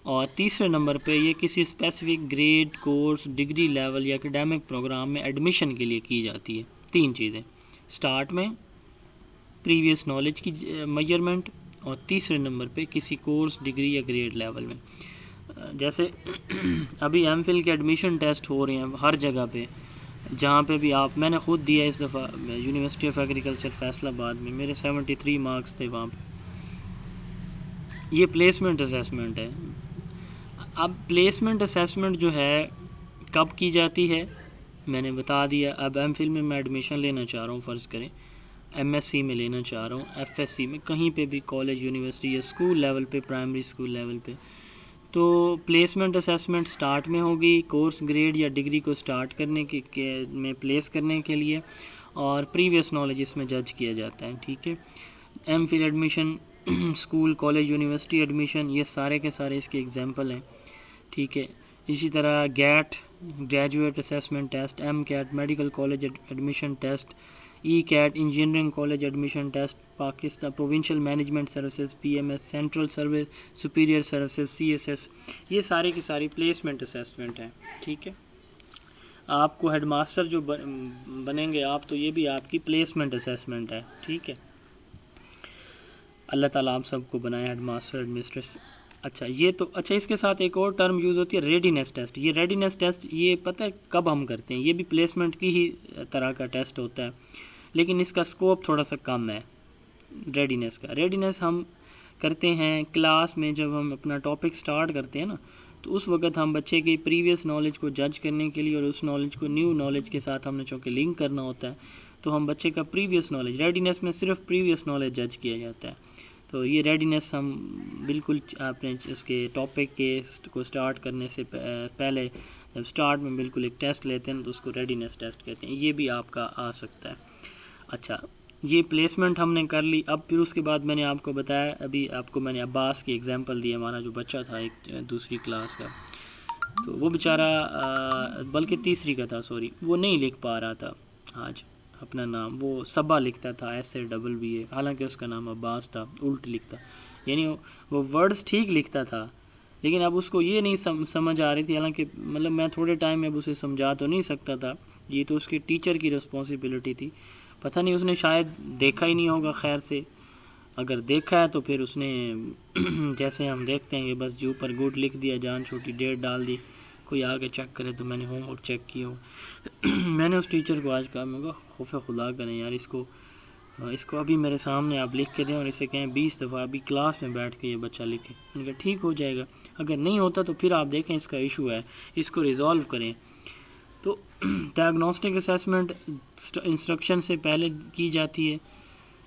اور تیسرے نمبر پہ یہ کسی specific grade, course, degree level یا اکیڈیمک پروگرام میں ایڈمیشن کے لیے کی جاتی ہے. 3 چیزیں، سٹارٹ میں پریویس نالج کی میجرمنٹ، اور تیسرے نمبر پہ کسی کورس، ڈگری یا گریڈ لیول میں. جیسے ابھی ایم فل کے ایڈمیشن ٹیسٹ ہو رہے ہیں ہر جگہ پہ، جہاں پہ بھی آپ، میں نے خود دیا اس دفعہ یونیورسٹی آف ایگریکلچر فیصل آباد میں، میرے 73 مارکس تھے وہاں پہ. یہ پلیسمنٹ اسیسمنٹ ہے. اب پلیسمنٹ اسیسمنٹ جو ہے کب کی جاتی ہے؟ میں نے بتا دیا. اب ایم فل میں ایڈمیشن لینا چاہ رہا ہوں، فرض کریں ایم ایس سی میں لینا چاہ رہا ہوں، ایف ایس سی میں، کہیں پہ بھی کالج یونیورسٹی یا اسکول لیول پہ، پرائمری اسکول لیول پہ. تو پلیسمنٹ اسیسمنٹ سٹارٹ میں ہوگی کورس گریڈ یا ڈگری کو سٹارٹ کرنے کے میں پلیس کرنے کے لیے، اور پریویس نالج اس میں جج کیا جاتا ہے. ٹھیک ہے. MPhil admission, school college university admission, یہ سارے کے سارے اس کے ایگزامپل ہیں. ٹھیک ہے. اسی طرح GAT graduate assessment test, MCAT medical college admission test, ECAT engineering college admission test, Pakistan provincial management services P M S, central service superior services C S S, یہ سارے کی ساری پلیسمنٹ اسیسمنٹ ہیں. ٹھیک ہے. آپ کو head master جو بنیں گے آپ، تو یہ بھی آپ کی پلیسمنٹ اسیسمنٹ ہے. ٹھیک ہے. اللہ تعالیٰ آپ سب کو بنائے ہیڈ ماسٹر ایڈمنسٹریٹر. اچھا یہ تو اچھا، اس کے ساتھ ایک اور ٹرم یوز ہوتی ہے ریڈینیس ٹیسٹ. یہ ریڈینیس ٹیسٹ یہ پتہ ہے کب ہم کرتے ہیں؟ یہ بھی پلیسمنٹ کی ہی طرح کا ٹیسٹ ہوتا ہے، لیکن اس کا سکوپ تھوڑا سا کم ہے ریڈینیس کا. ریڈینیس ہم کرتے ہیں کلاس میں، جب ہم اپنا ٹاپک سٹارٹ کرتے ہیں نا، تو اس وقت ہم بچے کی پریویس نالج کو جج کرنے کے لیے، اور اس نالج کو نیو نالج کے ساتھ ہم نے چونکہ لنک کرنا ہوتا ہے، تو ہم بچے کا پریویس نالج، ریڈینیس میں صرف پریویس نالج جج کیا جاتا ہے. تو یہ ریڈینیس ہم بالکل آپ نے اس کے ٹاپک کے کو سٹارٹ کرنے سے پہلے جب سٹارٹ میں بالکل ایک ٹیسٹ لیتے ہیں تو اس کو ریڈینیس ٹیسٹ کہتے ہیں. یہ بھی آپ کا آ سکتا ہے. اچھا یہ پلیسمنٹ ہم نے کر لی. اب پھر اس کے بعد میں نے آپ کو بتایا، ابھی آپ کو میں نے عباس کی ایگزامپل دی، ہمارا جو بچہ تھا ایک دوسری کلاس کا، تو وہ بیچارہ بلکہ تیسری کا تھا، سوری، وہ نہیں لکھ پا رہا تھا آج اپنا نام. وہ صبا لکھتا تھا SABA، حالانکہ اس کا نام عباس تھا، الٹ لکھتا. یعنی وہ ورڈز ٹھیک لکھتا تھا، لیکن اب اس کو یہ نہیں سمجھ آ رہی تھی. حالانکہ مطلب میں تھوڑے ٹائم میں اب اسے سمجھا تو نہیں سکتا تھا، یہ تو اس کے ٹیچر کی رسپانسبلٹی تھی. پتہ نہیں اس نے شاید دیکھا ہی نہیں ہوگا. خیر سے اگر دیکھا ہے تو پھر اس نے جیسے ہم دیکھتے ہیں کہ بس جو اوپر گڈ لکھ دیا، جان چھوٹی ڈیٹ ڈال دی، کوئی آگے چیک کرے تو میں نے ہوم ورک چیک کیا ہو. میں نے اس ٹیچر کو آج کہا، میں کہا خوف خدا کریں یار، اس کو ابھی میرے سامنے آپ لکھ کے دیں اور اسے کہیں 20 دفعہ ابھی کلاس میں بیٹھ کے یہ بچہ لکھے. میں نے کہا ٹھیک ہو جائے گا. اگر نہیں ہوتا تو پھر آپ دیکھیں اس کا ایشو ہے، اس کو ریزالو کریں. تو ڈائگنوسٹک اسیسمنٹ انسٹرکشن سے پہلے کی جاتی ہے.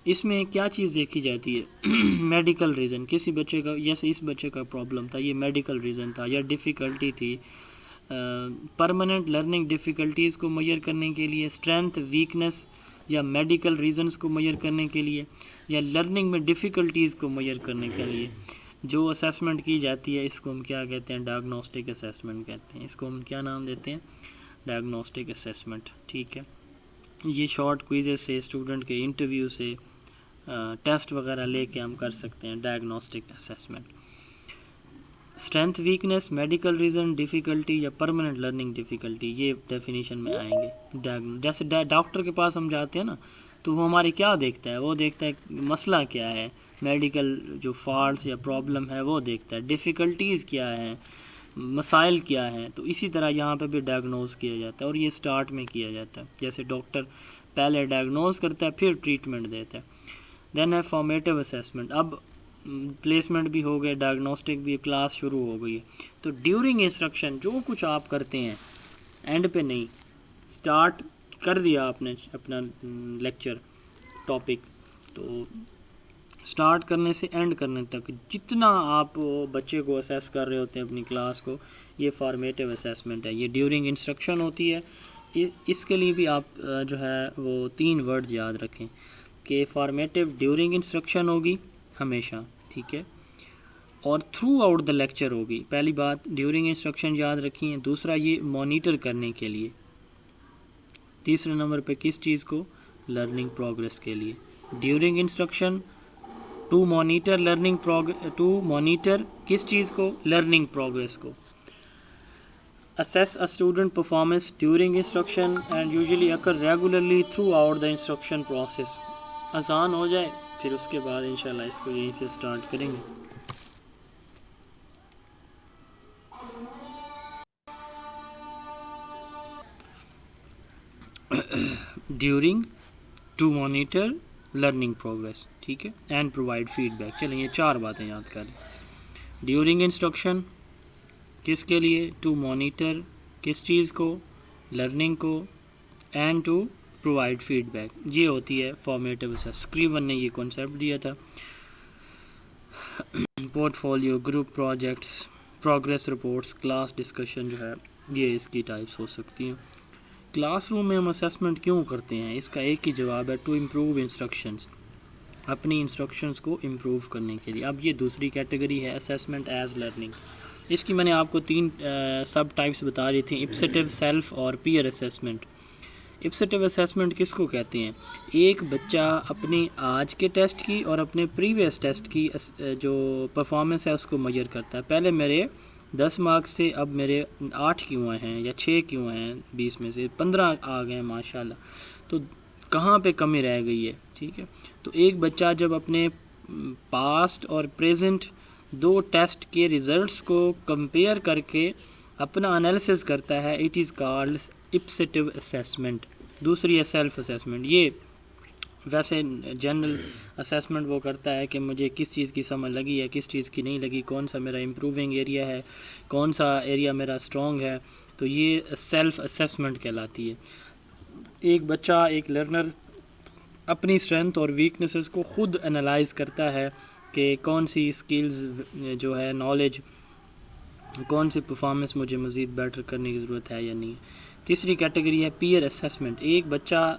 اس میں کیا چیز دیکھی جاتی ہے؟ Medical reason. کسی بچے کا، جیسے اس بچے کا پرابلم تھا، یہ میڈیکل ریزن تھا یا ڈیفیکلٹی تھی. پرماننٹ لرننگ ڈیفیکلٹیز کو میئر کرنے کے لیے، اسٹرینتھ ویکنس یا میڈیکل ریزنز کو میئر کرنے کے لیے، یا لرننگ میں ڈیفیکلٹیز کو میئر کرنے کے لیے جو اسیسمنٹ کی جاتی ہے، اس کو ہم کیا کہتے ہیں؟ ڈائگنوسٹک اسیسمنٹ کہتے ہیں. اس کو ہم کیا نام دیتے ہیں؟ Diagnostic assessment. ٹھیک ہے. یہ شارٹ کوئزز سے، اسٹوڈنٹ کے انٹرویو سے، ٹیسٹ وغیرہ لے کے ہم کر سکتے ہیں diagnostic assessment. Strength weakness, medical reason, difficulty یا پرماننٹ لرننگ ڈیفیکلٹی، یہ ڈیفینیشن میں آئیں گے. جیسے ڈاکٹر کے پاس ہم جاتے ہیں نا، تو وہ ہماری کیا دیکھتا ہے؟ وہ دیکھتا ہے مسئلہ کیا ہے، میڈیکل جو فالٹس یا پرابلم ہے وہ دیکھتا ہے، ڈیفیکلٹیز کیا ہیں، مسائل کیا ہیں. تو اسی طرح یہاں پہ بھی ڈائگنوز کیا جاتا ہے، اور یہ سٹارٹ میں کیا جاتا ہے. جیسے ڈاکٹر پہلے ڈائگنوز کرتا ہے پھر ٹریٹمنٹ دیتا ہے. دین ہے فارمیٹیو اسیسمنٹ. اب پلیسمنٹ بھی ہو گئے، ڈائگنوسٹک بھی، کلاس شروع ہو گئی ہے. تو ڈیورنگ انسٹرکشن جو کچھ آپ کرتے ہیں، اینڈ پہ نہیں، سٹارٹ کر دیا آپ نے اپنا لیکچر ٹاپک، تو سٹارٹ کرنے سے اینڈ کرنے تک جتنا آپ بچے کو اسیس کر رہے ہوتے ہیں اپنی کلاس کو، یہ فارمیٹیو اسیسمنٹ ہے. یہ ڈیورنگ انسٹرکشن ہوتی ہے. اس کے لیے بھی آپ جو ہے وہ 3 ورڈ یاد رکھیں کہ فارمیٹیو ڈیورنگ انسٹرکشن ہوگی ہمیشہ. ٹھیک ہے. اور تھرو آؤٹ دا لیکچر ہوگی. پہلی بات ڈیورنگ انسٹرکشن یاد رکھیں. دوسرا یہ مانیٹر کرنے کے لیے. تیسرے نمبر پہ کس چیز کو؟ لرننگ پروگریس کے لیے. ڈیورنگ انسٹرکشن ٹو مانیٹر کس چیز کو؟ لرننگ پروگریس کو. assess a student performance during instruction and usually occur regularly throughout the instruction process. آسان ہو جائے پھر اس کے بعد انشاءاللہ اس کو یہیں سے سٹارٹ کریں گے. During, to monitor learning progress. ٹھیک ہے. And provide feedback. چلیں یہ 4 باتیں یاد کر لیں. ڈیورنگ انسٹرکشن کس کے لیے؟ ٹو مانیٹر کس چیز کو؟ لرننگ کو and to provide feedback. یہ ہوتی ہے فارمیٹیو اسیسمنٹ. اسکریون نے یہ کنسیپٹ دیا تھا. Port folio, group projects, progress reports, class discussion جو ہے یہ اس کی ٹائپس ہو سکتی ہیں. کلاس روم میں ہم اسیسمنٹ کیوں کرتے ہیں؟ اس کا ایک ہی جواب ہے، ٹو امپروو انسٹرکشنز، اپنی انسٹرکشنز کو امپروو کرنے کے لیے. اب یہ دوسری کیٹیگری ہے اسیسمنٹ ایز لرننگ. اس کی میں نے آپ کو 3 سب ٹائپس بتا دی تھیں، اپسیٹیو، سیلف اور پیئر اسیسمنٹ. اپسیٹیو اسیسمنٹ کس کو کہتے ہیں؟ ایک بچہ اپنی آج کے ٹیسٹ کی اور اپنے پریویس ٹیسٹ کی جو پرفارمنس ہے اس کو میجر کرتا ہے. پہلے میرے 10 مارکس سے اب میرے 8 کیوں آئے ہیں یا 6 کیوں آئے ہیں، 20 میں سے 15 آ گئے ہیں ماشاءاللہ، تو کہاں پہ کمی رہ گئی ہے. ٹھیک ہے، تو ایک بچہ جب اپنے پاسٹ اور پریزنٹ 2 ٹیسٹ کے ریزلٹس کو کمپیئر کر کے اپنا انالیسس کرتا ہے، اٹ از کالڈ اپسیٹیو اسیسمنٹ. دوسری ہے سیلف اسیسمنٹ. یہ ویسے جنرل اسیسمنٹ وہ کرتا ہے کہ مجھے کس چیز کی سمجھ لگی ہے، کس چیز کی نہیں لگی، کون سا میرا امپروونگ ایریا ہے، کون سا ایریا میرا اسٹرانگ ہے. تو یہ سیلف اسیسمنٹ کہلاتی ہے. ایک بچہ، ایک لرنر اپنی اسٹرینتھ اور ویکنیسز کو خود انالائز کرتا ہے کہ کون سی اسکلز جو ہے، نالج، کون سی پرفارمنس مجھے مزید بیٹر کرنے کی ضرورت ہے یا نہیں. تیسری کیٹیگری ہے پیئر اسیسمنٹ. ایک بچہ،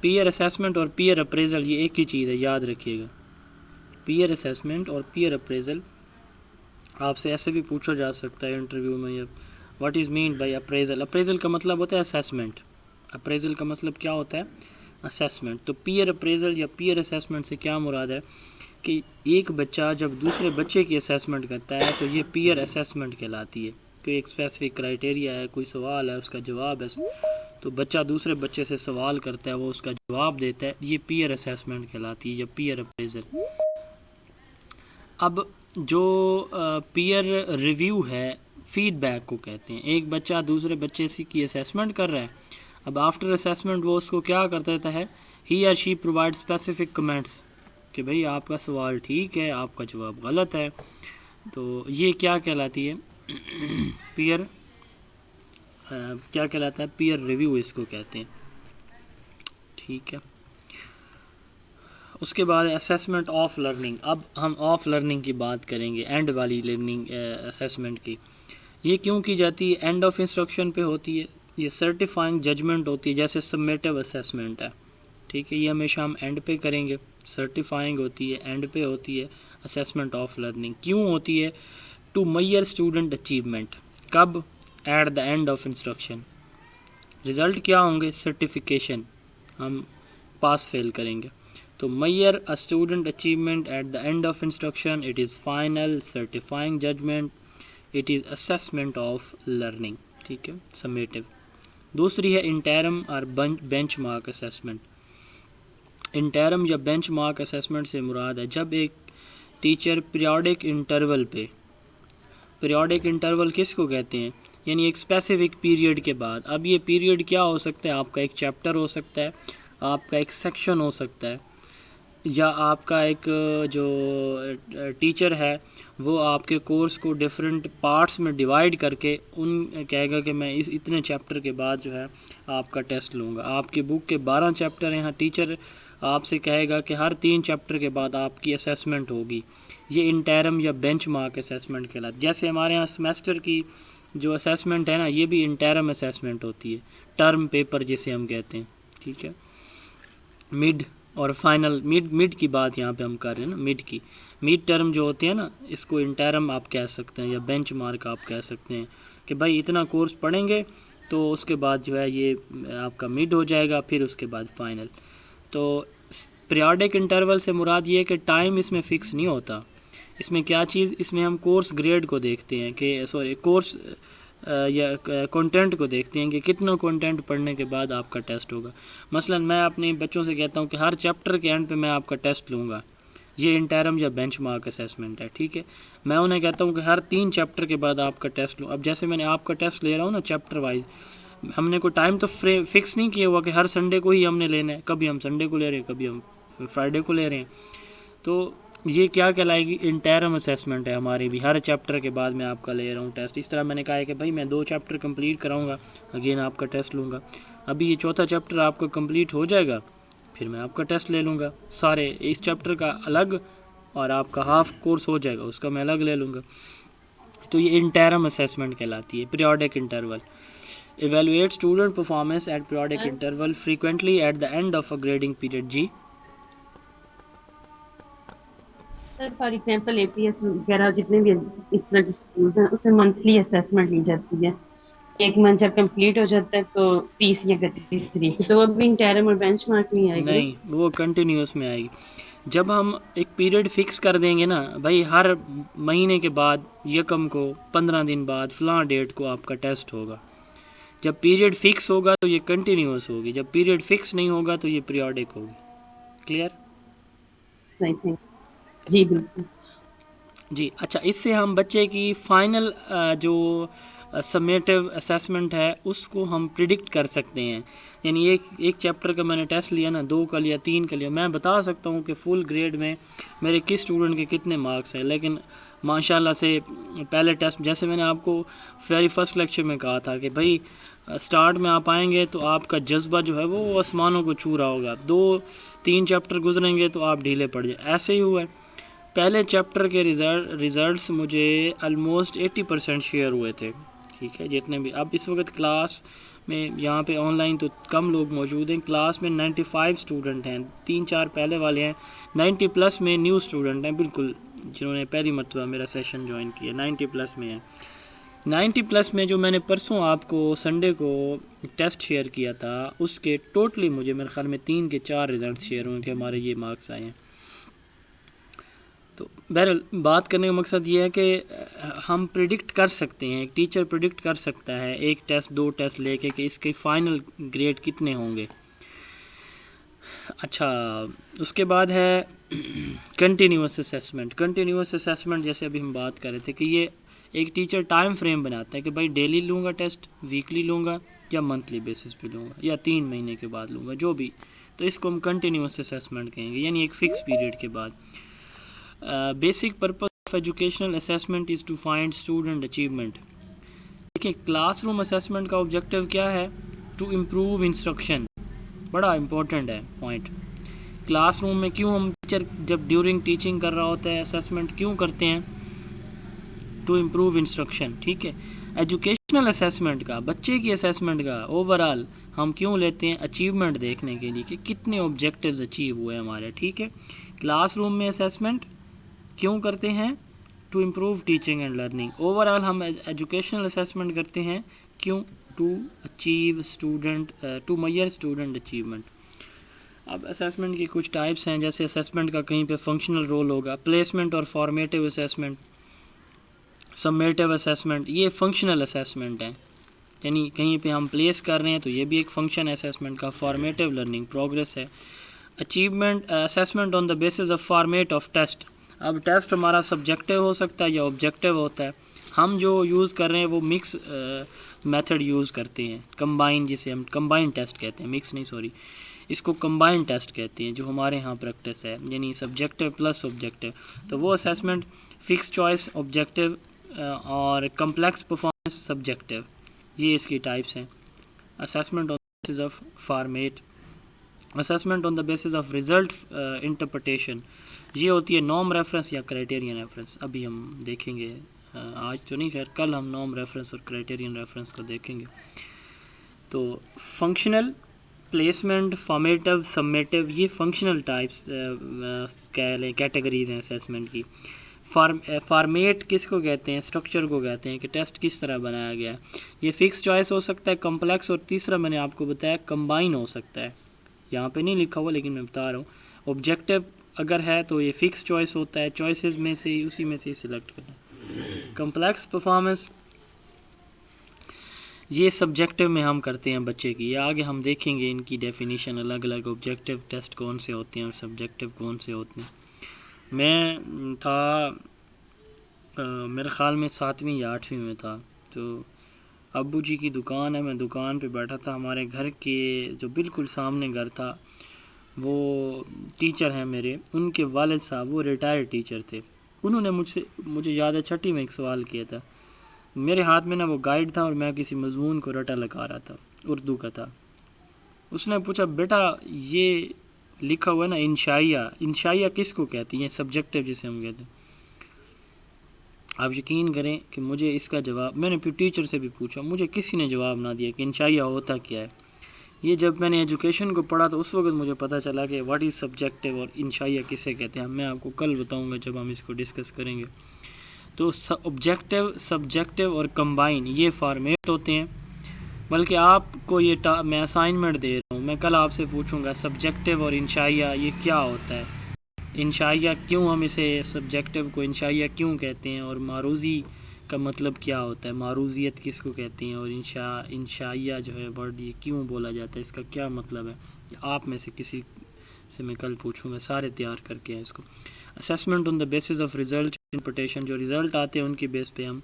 پیئر اسیسمنٹ اور پیئر اپریزل یہ ایک ہی چیز ہے، یاد رکھیے گا. پیئر اسیسمنٹ اور پیئر اپریزل آپ سے ایسے بھی پوچھا جا سکتا ہے انٹرویو میں، یا what is mean by appraisal. Appraisal کا مطلب ہوتا ہے اسیسمنٹ. اپریزل کا مطلب کیا ہوتا ہے؟ اسیسمنٹ. تو پیئر اپریزل یا پیئر اسیسمنٹ سے کیا مراد ہے کہ ایک بچہ جب دوسرے بچے کی اسیسمنٹ کرتا ہے تو یہ پیئر اسیسمنٹ کہلاتی ہے. کہ ایک اسپیسیفک کرائٹیریا ہے، کوئی سوال ہے، اس کا جواب ہے، تو بچہ دوسرے بچے سے سوال کرتا ہے، وہ اس کا جواب دیتا ہے، یہ پیئر اسیسمنٹ کہلاتی ہے یا پیئر اپریزل. اب جو پیئر ریویو ہے، فیڈ بیک کو کہتے ہیں. ایک بچہ دوسرے بچے کی اسیسمنٹ کر رہا ہے. اب آفٹر اسیسمنٹ وہ اس کو کیا کر دیتا ہے؟ ہی اور شی پرووائڈ اسپیسیفک کمنٹس کہ بھئی آپ کا سوال ٹھیک ہے، آپ کا جواب غلط ہے. تو یہ کیا کہلاتی ہے؟ پیئر کیا کہلاتا ہے؟ پیئر ریویو اس کو کہتے ہیں. ٹھیک ہے، اس کے بعد اسیسمنٹ آف لرننگ. اب ہم آف لرننگ کی بات کریں گے، اینڈ والی لرننگ اسیسمنٹ کی. یہ کیوں کی جاتی ہے؟ اینڈ آف انسٹرکشن پہ ہوتی ہے. یہ سرٹیفائنگ ججمنٹ ہوتی ہے، جیسے سبمیٹیو اسیسمنٹ ہے. ٹھیک ہے، یہ ہمیشہ ہم اینڈ پہ کریں گے. سرٹیفائنگ ہوتی ہے، اینڈ پہ ہوتی ہے. اسیسمنٹ آف لرننگ کیوں ہوتی ہے؟ To measure student achievement. کب؟ At the end of instruction. Result کیا ہوں گے؟ سرٹیفیکیشن. ہم پاس فیل کریں گے. To measure a student achievement at the end of instruction, it is final certifying judgment, it is assessment of learning. ٹھیک ہے، summative. دوسری ہے انٹرم اور بینچ مارک اسیسمنٹ. انٹرم یا بینچ مارک اسیسمنٹ سے مراد ہے جب ایک ٹیچر پیریوڈک انٹرول پہ، پیریوڈک انٹرول کس کو کہتے ہیں؟ یعنی ایک اسپیسیفک پیریڈ کے بعد. اب یہ پیریڈ کیا ہو سکتا ہے؟ آپ کا ایک چیپٹر ہو سکتا ہے، آپ کا ایک سیکشن ہو سکتا ہے، یا آپ کا ایک جو ٹیچر ہے وہ آپ کے کورس کو ڈیفرنٹ پارٹس میں ڈیوائیڈ کر کے کہے گا کہ میں اس اتنے چیپٹر کے بعد جو ہے آپ کا ٹیسٹ لوں گا. آپ کے بک کے 12 چیپٹر ہیں، ٹیچر آپ سے کہے گا کہ ہر 3 چیپٹر کے بعد آپ کی اسیسمنٹ ہوگی. یہ انٹرم یا بینچ مارک اسیسمنٹ کہلاتا ہے. جیسے ہمارے ہاں سیمیسٹر کی جو اسیسمنٹ ہے نا، یہ بھی انٹرم اسیسمنٹ ہوتی ہے، ٹرم پیپر جسے ہم کہتے ہیں. ٹھیک ہے، مڈ اور فائنل. مڈ کی بات یہاں پہ ہم کر رہے ہیں نا، مڈ ٹرم جو ہوتے ہیں نا، اس کو انٹرم آپ کہہ سکتے ہیں یا بینچ مارک آپ کہہ سکتے ہیں کہ بھائی اتنا کورس پڑھیں گے تو اس کے بعد جو ہے یہ آپ کا مڈ ہو جائے گا، پھر اس کے بعد فائنل. تو پیریوڈک انٹرول سے مراد یہ ہے کہ ٹائم اس میں فکس نہیں ہوتا. اس میں کیا چیز، اس میں ہم کورس گریڈ کو دیکھتے ہیں کہ کورس یا کنٹینٹ کو دیکھتے ہیں کہ کتنا کنٹینٹ پڑھنے کے بعد آپ کا ٹیسٹ ہوگا. مثلا میں اپنے بچوں سے کہتا ہوں کہ ہر چیپٹر کے اینڈ پہ میں آپ کا ٹیسٹ لوں گا، یہ انٹرم یا بینچ مارک اسیسمنٹ ہے. ٹھیک ہے، میں انہیں کہتا ہوں کہ ہر 3 چیپٹر کے بعد آپ کا ٹیسٹ لوں. اب جیسے میں نے آپ کا ٹیسٹ لے رہا ہوں نا چیپٹر وائز، ہم نے کوئی ٹائم تو فکس نہیں کیا ہوا کہ ہر سنڈے کو ہی ہم نے لینا ہے. کبھی ہم سنڈے کو لے رہے ہیں، کبھی ہم فرائیڈے کو لے رہے ہیں. تو یہ کیا کہلائے گی؟ انٹرم اسیسمنٹ ہے ہماری بھی، ہر چیپٹر کے بعد میں آپ کا لے رہا ہوں ٹیسٹ. اس طرح میں نے کہا ہے کہ بھائی میں 2 چیپٹر کمپلیٹ کراؤں گا، اگین آپ کا ٹیسٹ لوں گا. ابھی یہ 4تھا چیپٹر آپ کا کمپلیٹ ہو جائے گا، پھر میں آپ کا ٹیسٹ لے لوں گا. سارے اس چیپٹر کا الگ، اور آپ کا ہاف کورس ہو جائے گا اس کا میں الگ لے لوں گا. تو یہ انٹرم اسیسمنٹ کہلاتی ہے. Periodic interval evaluate student performance at periodic interval frequently at the end of a grading period. جی sir for example A P S وغیرہ جتنے بھی اس طرح کے اسکولز ہیں اس میں منتھلی اسیسمنٹ لی جاتی ہے. 1 منتھ جب کمپلیٹ ہو جاتا ہے تو 30 یا 31 تو وہ بھی انٹرم اور بینچ مارک نہیں آئے گی نا؟ نہیں، وہ کنٹینیوس میں آئے گی. جب ہم ایک پیریڈ فکس کر دیں گے نا بھائی، ہر مہینے کے بعد یکم کو 15 دن بعد فلاں ڈیٹ کو آپ کا ٹیسٹ ہوگا. جب پیریڈ فکس ہوگا تو یہ کنٹینیوس ہوگی، جب پیریڈ فکس نہیں ہوگا تو یہ پیریوڈک ہوگی. کلیئر؟ جی بالکل. جی اچھا، اس سے ہم بچے کی فائنل جو سمیٹو اسیسمنٹ ہے اس کو ہم پریڈکٹ کر سکتے ہیں. یعنی ایک چیپٹر کا میں نے ٹیسٹ لیا نا، 2 کا لیا، 3 کا لیا، میں بتا سکتا ہوں کہ فل گریڈ میں میرے کس اسٹوڈنٹ کے کتنے مارکس ہیں. لیکن ماشاءاللہ سے پہلے ٹیسٹ، جیسے میں نے آپ کو ویری فرسٹ لیکچر میں کہا تھا کہ بھائی سٹارٹ میں آپ آئیں گے تو آپ کا جذبہ جو ہے وہ آسمانوں کو چھو رہا ہوگا، 2-3 چیپٹر گزریں گے تو آپ ڈھیلے پڑ جائیں. ایسے ہی ہوا ہے. پہلے چیپٹر کے ریزلٹس مجھے آلموسٹ 80% شیئر ہوئے تھے. ٹھیک ہے، جتنے بھی اب اس وقت کلاس میں یہاں پہ آن لائن تو کم لوگ موجود ہیں. کلاس میں 95 اسٹوڈنٹ ہیں، 3-4 پہلے والے ہیں، 90+ میں نیو اسٹوڈنٹ ہیں بالکل، جنہوں نے پہلی مرتبہ میرا سیشن جوائن کیا. 90+ میں ہیں. 90+ میں جو میں نے پرسوں آپ کو سنڈے کو ٹیسٹ شیئر کیا تھا اس کے ٹوٹلی مجھے میرے خیال میں 3 کے 4 ریزلٹس شیئر ہوئے کہ ہمارے یہ مارکس آئے ہیں. تو بہرحال بات کرنے کا مقصد یہ ہے کہ ہم پریڈکٹ کر سکتے ہیں، ایک ٹیچر پریڈکٹ کر سکتا ہے 1 ٹیسٹ 2 ٹیسٹ لے کے کہ اس کے فائنل گریڈ کتنے ہوں گے. اچھا، اس کے بعد ہے کنٹینیوس اسیسمنٹ. کنٹینیوس اسیسمنٹ جیسے ابھی ہم بات کر رہے تھے کہ یہ ایک ٹیچر ٹائم فریم بناتا ہے کہ بھائی ڈیلی لوں گا ٹیسٹ، ویکلی لوں گا یا منتھلی بیسس پہ لوں گا یا 3 مہینے کے بعد لوں گا، جو بھی. تو اس کو ہم کنٹینیوس اسیسمنٹ کہیں گے، یعنی ایک فکس پیریڈ کے بعد. Basic purpose of educational assessment is to find student achievement. دیکھیں کلاس روم اسیسمنٹ کا آبجیکٹیو کیا ہے؟ To improve instruction. بڑا امپورٹنٹ ہے پوائنٹ. کلاس روم میں کیوں ہم ٹیچر جب ڈیورنگ ٹیچنگ کر رہا ہوتا ہے اسیسمنٹ کیوں کرتے ہیں؟ To improve instruction. ٹھیک ہے. ایجوکیشنل اسیسمنٹ کا، بچے کی اسیسمنٹ کا اوور آل ہم کیوں لیتے ہیں؟ اچیومنٹ دیکھنے کے لیے کہ کتنے آبجیکٹیوز اچیو ہوئے ہمارے. ٹھیک ہے. کلاس روم میں اسیسمنٹ کیوں کرتے ہیں؟ To improve teaching and learning. Overall ہم ایجوکیشنل اسیسمنٹ کرتے ہیں کیوں؟ To achieve student, to measure student achievement. اب اسیسمنٹ کی کچھ ٹائپس ہیں، جیسے اسیسمنٹ کا کہیں پہ فنکشنل رول ہوگا، پلیسمنٹ اور فارمیٹیو اسیسمنٹ، سمیٹیو اسیسمنٹ. یہ فنکشنل اسیسمنٹ ہیں، یعنی کہیں پہ ہم پلیس کر رہے ہیں تو یہ بھی ایک فنکشن ہے اسیسمنٹ کا. فارمیٹیو لرننگ پروگریس ہے. Achievement assessment on the basis of format of test. اب ٹیسٹ ہمارا سبجیکٹیو ہو سکتا ہے یا آبجیکٹیو ہوتا ہے. ہم جو یوز کر رہے ہیں وہ مکس میتھڈ یوز کرتے ہیں، کمبائن، جسے ہم کمبائن ٹیسٹ کہتے ہیں، مکس نہیں سوری، اس کو کمبائن ٹیسٹ کہتے ہیں جو ہمارے ہاں پریکٹس ہے، یعنی سبجیکٹیو پلس آبجیکٹیو. تو وہ اسیسمنٹ فکس چوائس آبجیکٹیو اور کمپلیکس پرفارمنس سبجیکٹیو، یہ اس کی ٹائپس ہیں. Assessment on the basis of format. Assessment on the basis of result interpretation, یہ ہوتی ہے نارم ریفرنس یا کرائٹیرین ریفرنس. ابھی ہم دیکھیں گے، آج تو نہیں، خیر کل ہم نارم ریفرنس اور کرائٹیرین ریفرنس کو دیکھیں گے. تو فنکشنل، پلیسمنٹ، فارمیٹیو، سمیٹیو، یہ فنکشنل ٹائپس کہہ لیں کیٹیگریز ہیں اسیسمنٹ کی. فارمیٹ کس کو کہتے ہیں؟ اسٹرکچر کو کہتے ہیں کہ ٹیسٹ کس طرح بنایا گیا ہے. یہ فکس چوائس ہو سکتا ہے، کمپلیکس، اور تیسرا میں نے آپ کو بتایا کمبائن ہو سکتا ہے. یہاں پہ نہیں لکھا ہوا لیکن میں بتا رہا ہوں. آبجیکٹیو اگر ہے تو یہ فکس چوائس ہوتا ہے، چوائسیز میں سے ہی اسی میں سے سلیکٹ کریں. کمپلیکس پرفارمنس یہ سبجیکٹیو میں ہم کرتے ہیں بچے کی. یہ آگے ہم دیکھیں گے ان کی ڈیفینیشن، الگ الگ آبجیکٹیو ٹیسٹ کون سے ہوتے ہیں اور سبجیکٹیو کون سے ہوتے ہیں. میں تھا میرے خیال میں 7ویں یا 8ویں میں تھا، تو ابو جی کی دکان ہے، میں دکان پہ بیٹھا تھا. ہمارے گھر کے جو بالکل سامنے گھر تھا وہ ٹیچر ہیں میرے، ان کے والد صاحب وہ ریٹائرڈ ٹیچر تھے. انہوں نے مجھے یاد ہے چھٹی میں ایک سوال کیا تھا. میرے ہاتھ میں نا وہ گائیڈ تھا اور میں کسی مضمون کو رٹا لگا رہا تھا، اردو کا تھا. اس نے پوچھا بیٹا یہ لکھا ہوا ہے نا انشائیہ کس کو کہتی ہیں، سبجیکٹیو جسے ہم کہتے ہیں. آپ یقین کریں کہ مجھے اس کا جواب، میں نے پھر ٹیچر سے بھی پوچھا، مجھے کسی نے جواب نہ دیا کہ انشائیہ ہوتا کیا ہے. یہ جب میں نے ایجوکیشن کو پڑھا تو اس وقت مجھے پتہ چلا کہ واٹ از سبجیکٹیو اور انشائیہ کسے کہتے ہیں. میں آپ کو کل بتاؤں گا جب ہم اس کو ڈسکس کریں گے. تو آبجیکٹیو، سبجیکٹیو اور کمبائن یہ فارمیٹ ہوتے ہیں. بلکہ آپ کو یہ میں اسائنمنٹ دے رہا ہوں، میں کل آپ سے پوچھوں گا سبجیکٹیو اور انشائیہ یہ کیا ہوتا ہے، انشائیہ کیوں ہم اسے سبجیکٹیو کو انشائیہ کیوں کہتے ہیں، اور معروضی کا مطلب کیا ہوتا ہے، معروضیت کس کو کہتے ہیں، اور انشائیہ جو ہے ورڈ یہ کیوں بولا جاتا ہے، اس کا کیا مطلب ہے. آپ میں سے کسی سے میں کل پوچھوں گا، سارے تیار کر کے ہیں اس کو. Assessment on the basis of result interpretation, جو ریزلٹ آتے ہیں ان کی بیس پہ ہم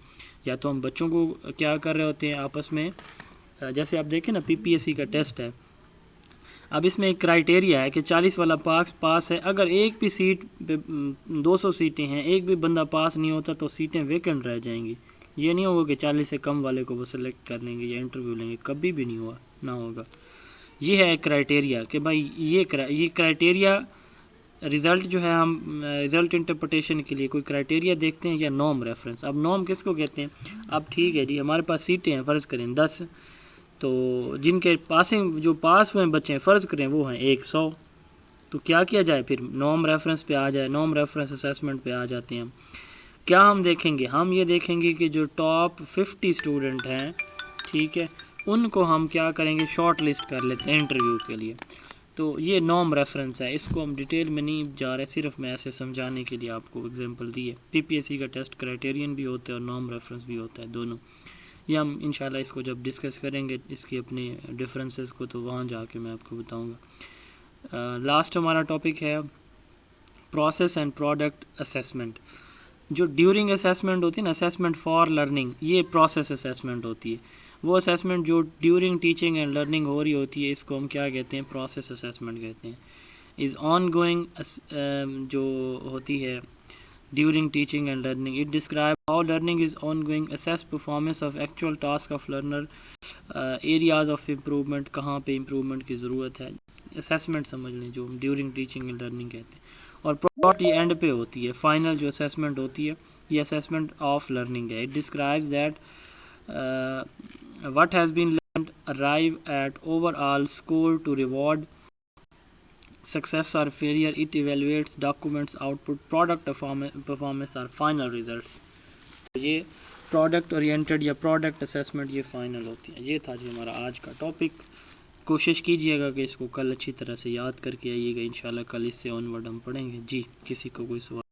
یا تو ہم بچوں کو کیا کر رہے ہوتے ہیں آپس میں، جیسے آپ دیکھیں نا PPSC کا ٹیسٹ ہے. اب اس میں ایک کرائٹیریا ہے کہ 40 والا پاس ہے. اگر ایک بھی سیٹ پہ 200 سیٹیں ہیں، ایک بھی بندہ پاس نہیں ہوتا تو سیٹیں ویکنٹ رہ جائیں گی. یہ نہیں ہوگا کہ 40 سے کم والے کو وہ سلیکٹ کر لیں گے یا انٹرویو لیں گے، کبھی بھی نہیں نہ ہوگا. یہ ہے ایک کرائٹیریا کہ بھائی یہ کرائٹیریا رزلٹ جو ہے، ہم رزلٹ انٹرپریٹیشن کے لیے کوئی کرائٹیریا دیکھتے ہیں یا نارم ریفرنس. اب نارم کس کو کہتے ہیں؟ اب ٹھیک ہے جی، ہمارے پاس سیٹیں ہیں فرض کریں 10، تو جن کے جو پاس ہوئے بچے ہیں فرض کریں وہ ہیں 100، تو کیا کیا جائے پھر نارم ریفرنس پہ آ جائے، نارم ریفرنس اسیسمنٹ پہ آ جاتے ہیں. ہم کیا ہم دیکھیں گے؟ ہم یہ دیکھیں گے کہ جو ٹاپ 50 اسٹوڈنٹ ہیں، ٹھیک ہے، ان کو ہم کیا کریں گے، شارٹ لسٹ کر لیتے ہیں انٹرویو کے لیے. تو یہ نارم ریفرنس ہے. اس کو ہم ڈیٹیل میں نہیں جا رہے، صرف میں ایسے سمجھانے کے لیے آپ کو اگزامپل دی ہے. PPSC کا ٹیسٹ کرائٹیرین بھی ہوتا ہے اور نارم ریفرنس بھی ہوتا ہے، دونوں. یہ ہم انشاءاللہ اس کو جب ڈسکس کریں گے اس کی اپنے ڈفرینسز کو، تو وہاں جا کے میں آپ کو بتاؤں گا. لاسٹ ہمارا ٹاپک ہے پروسیس اینڈ پروڈکٹ اسیسمنٹ. جو ڈیورنگ اسیسمنٹ ہوتی ہے نا، اسیسمنٹ فار لرننگ، یہ پروسیس اسیسمنٹ ہوتی ہے. وہ اسیسمنٹ جو ڈیورنگ ٹیچنگ اینڈ لرننگ ہو رہی ہوتی ہے، اس کو ہم کیا کہتے ہیں، پروسیس اسیسمنٹ کہتے ہیں. از آن گوئنگ جو ہوتی ہے during teaching and learning, it describe how learning is on going, assess performance of actual task of learner, areas of improvement, کہاں پہ امپرومنٹ کی ضرورت ہے. اسیسمنٹ سمجھ لیں جو ہم ڈیورنگ ٹیچنگ اینڈ لرننگ کہتے ہیں. اور پروڈکٹ یہ اینڈ پہ ہوتی ہے، فائنل جو اسیسمنٹ ہوتی ہے یہ اسیسمنٹ آف لرننگ ہے. It describes that what has been learned, arrive at overall score to reward success or failure. It evaluates documents output product performance or final results. یہ product oriented یا product assessment یہ final ہوتی ہے. یہ تھا جی ہمارا آج کا ٹاپک. کوشش کیجئے گا کہ اس کو کل اچھی طرح سے یاد کر کے آئیے گا. انشاءاللہ کل اس سے آن ورڈ ہم پڑھیں گے. جی کسی کو کوئی سوال؟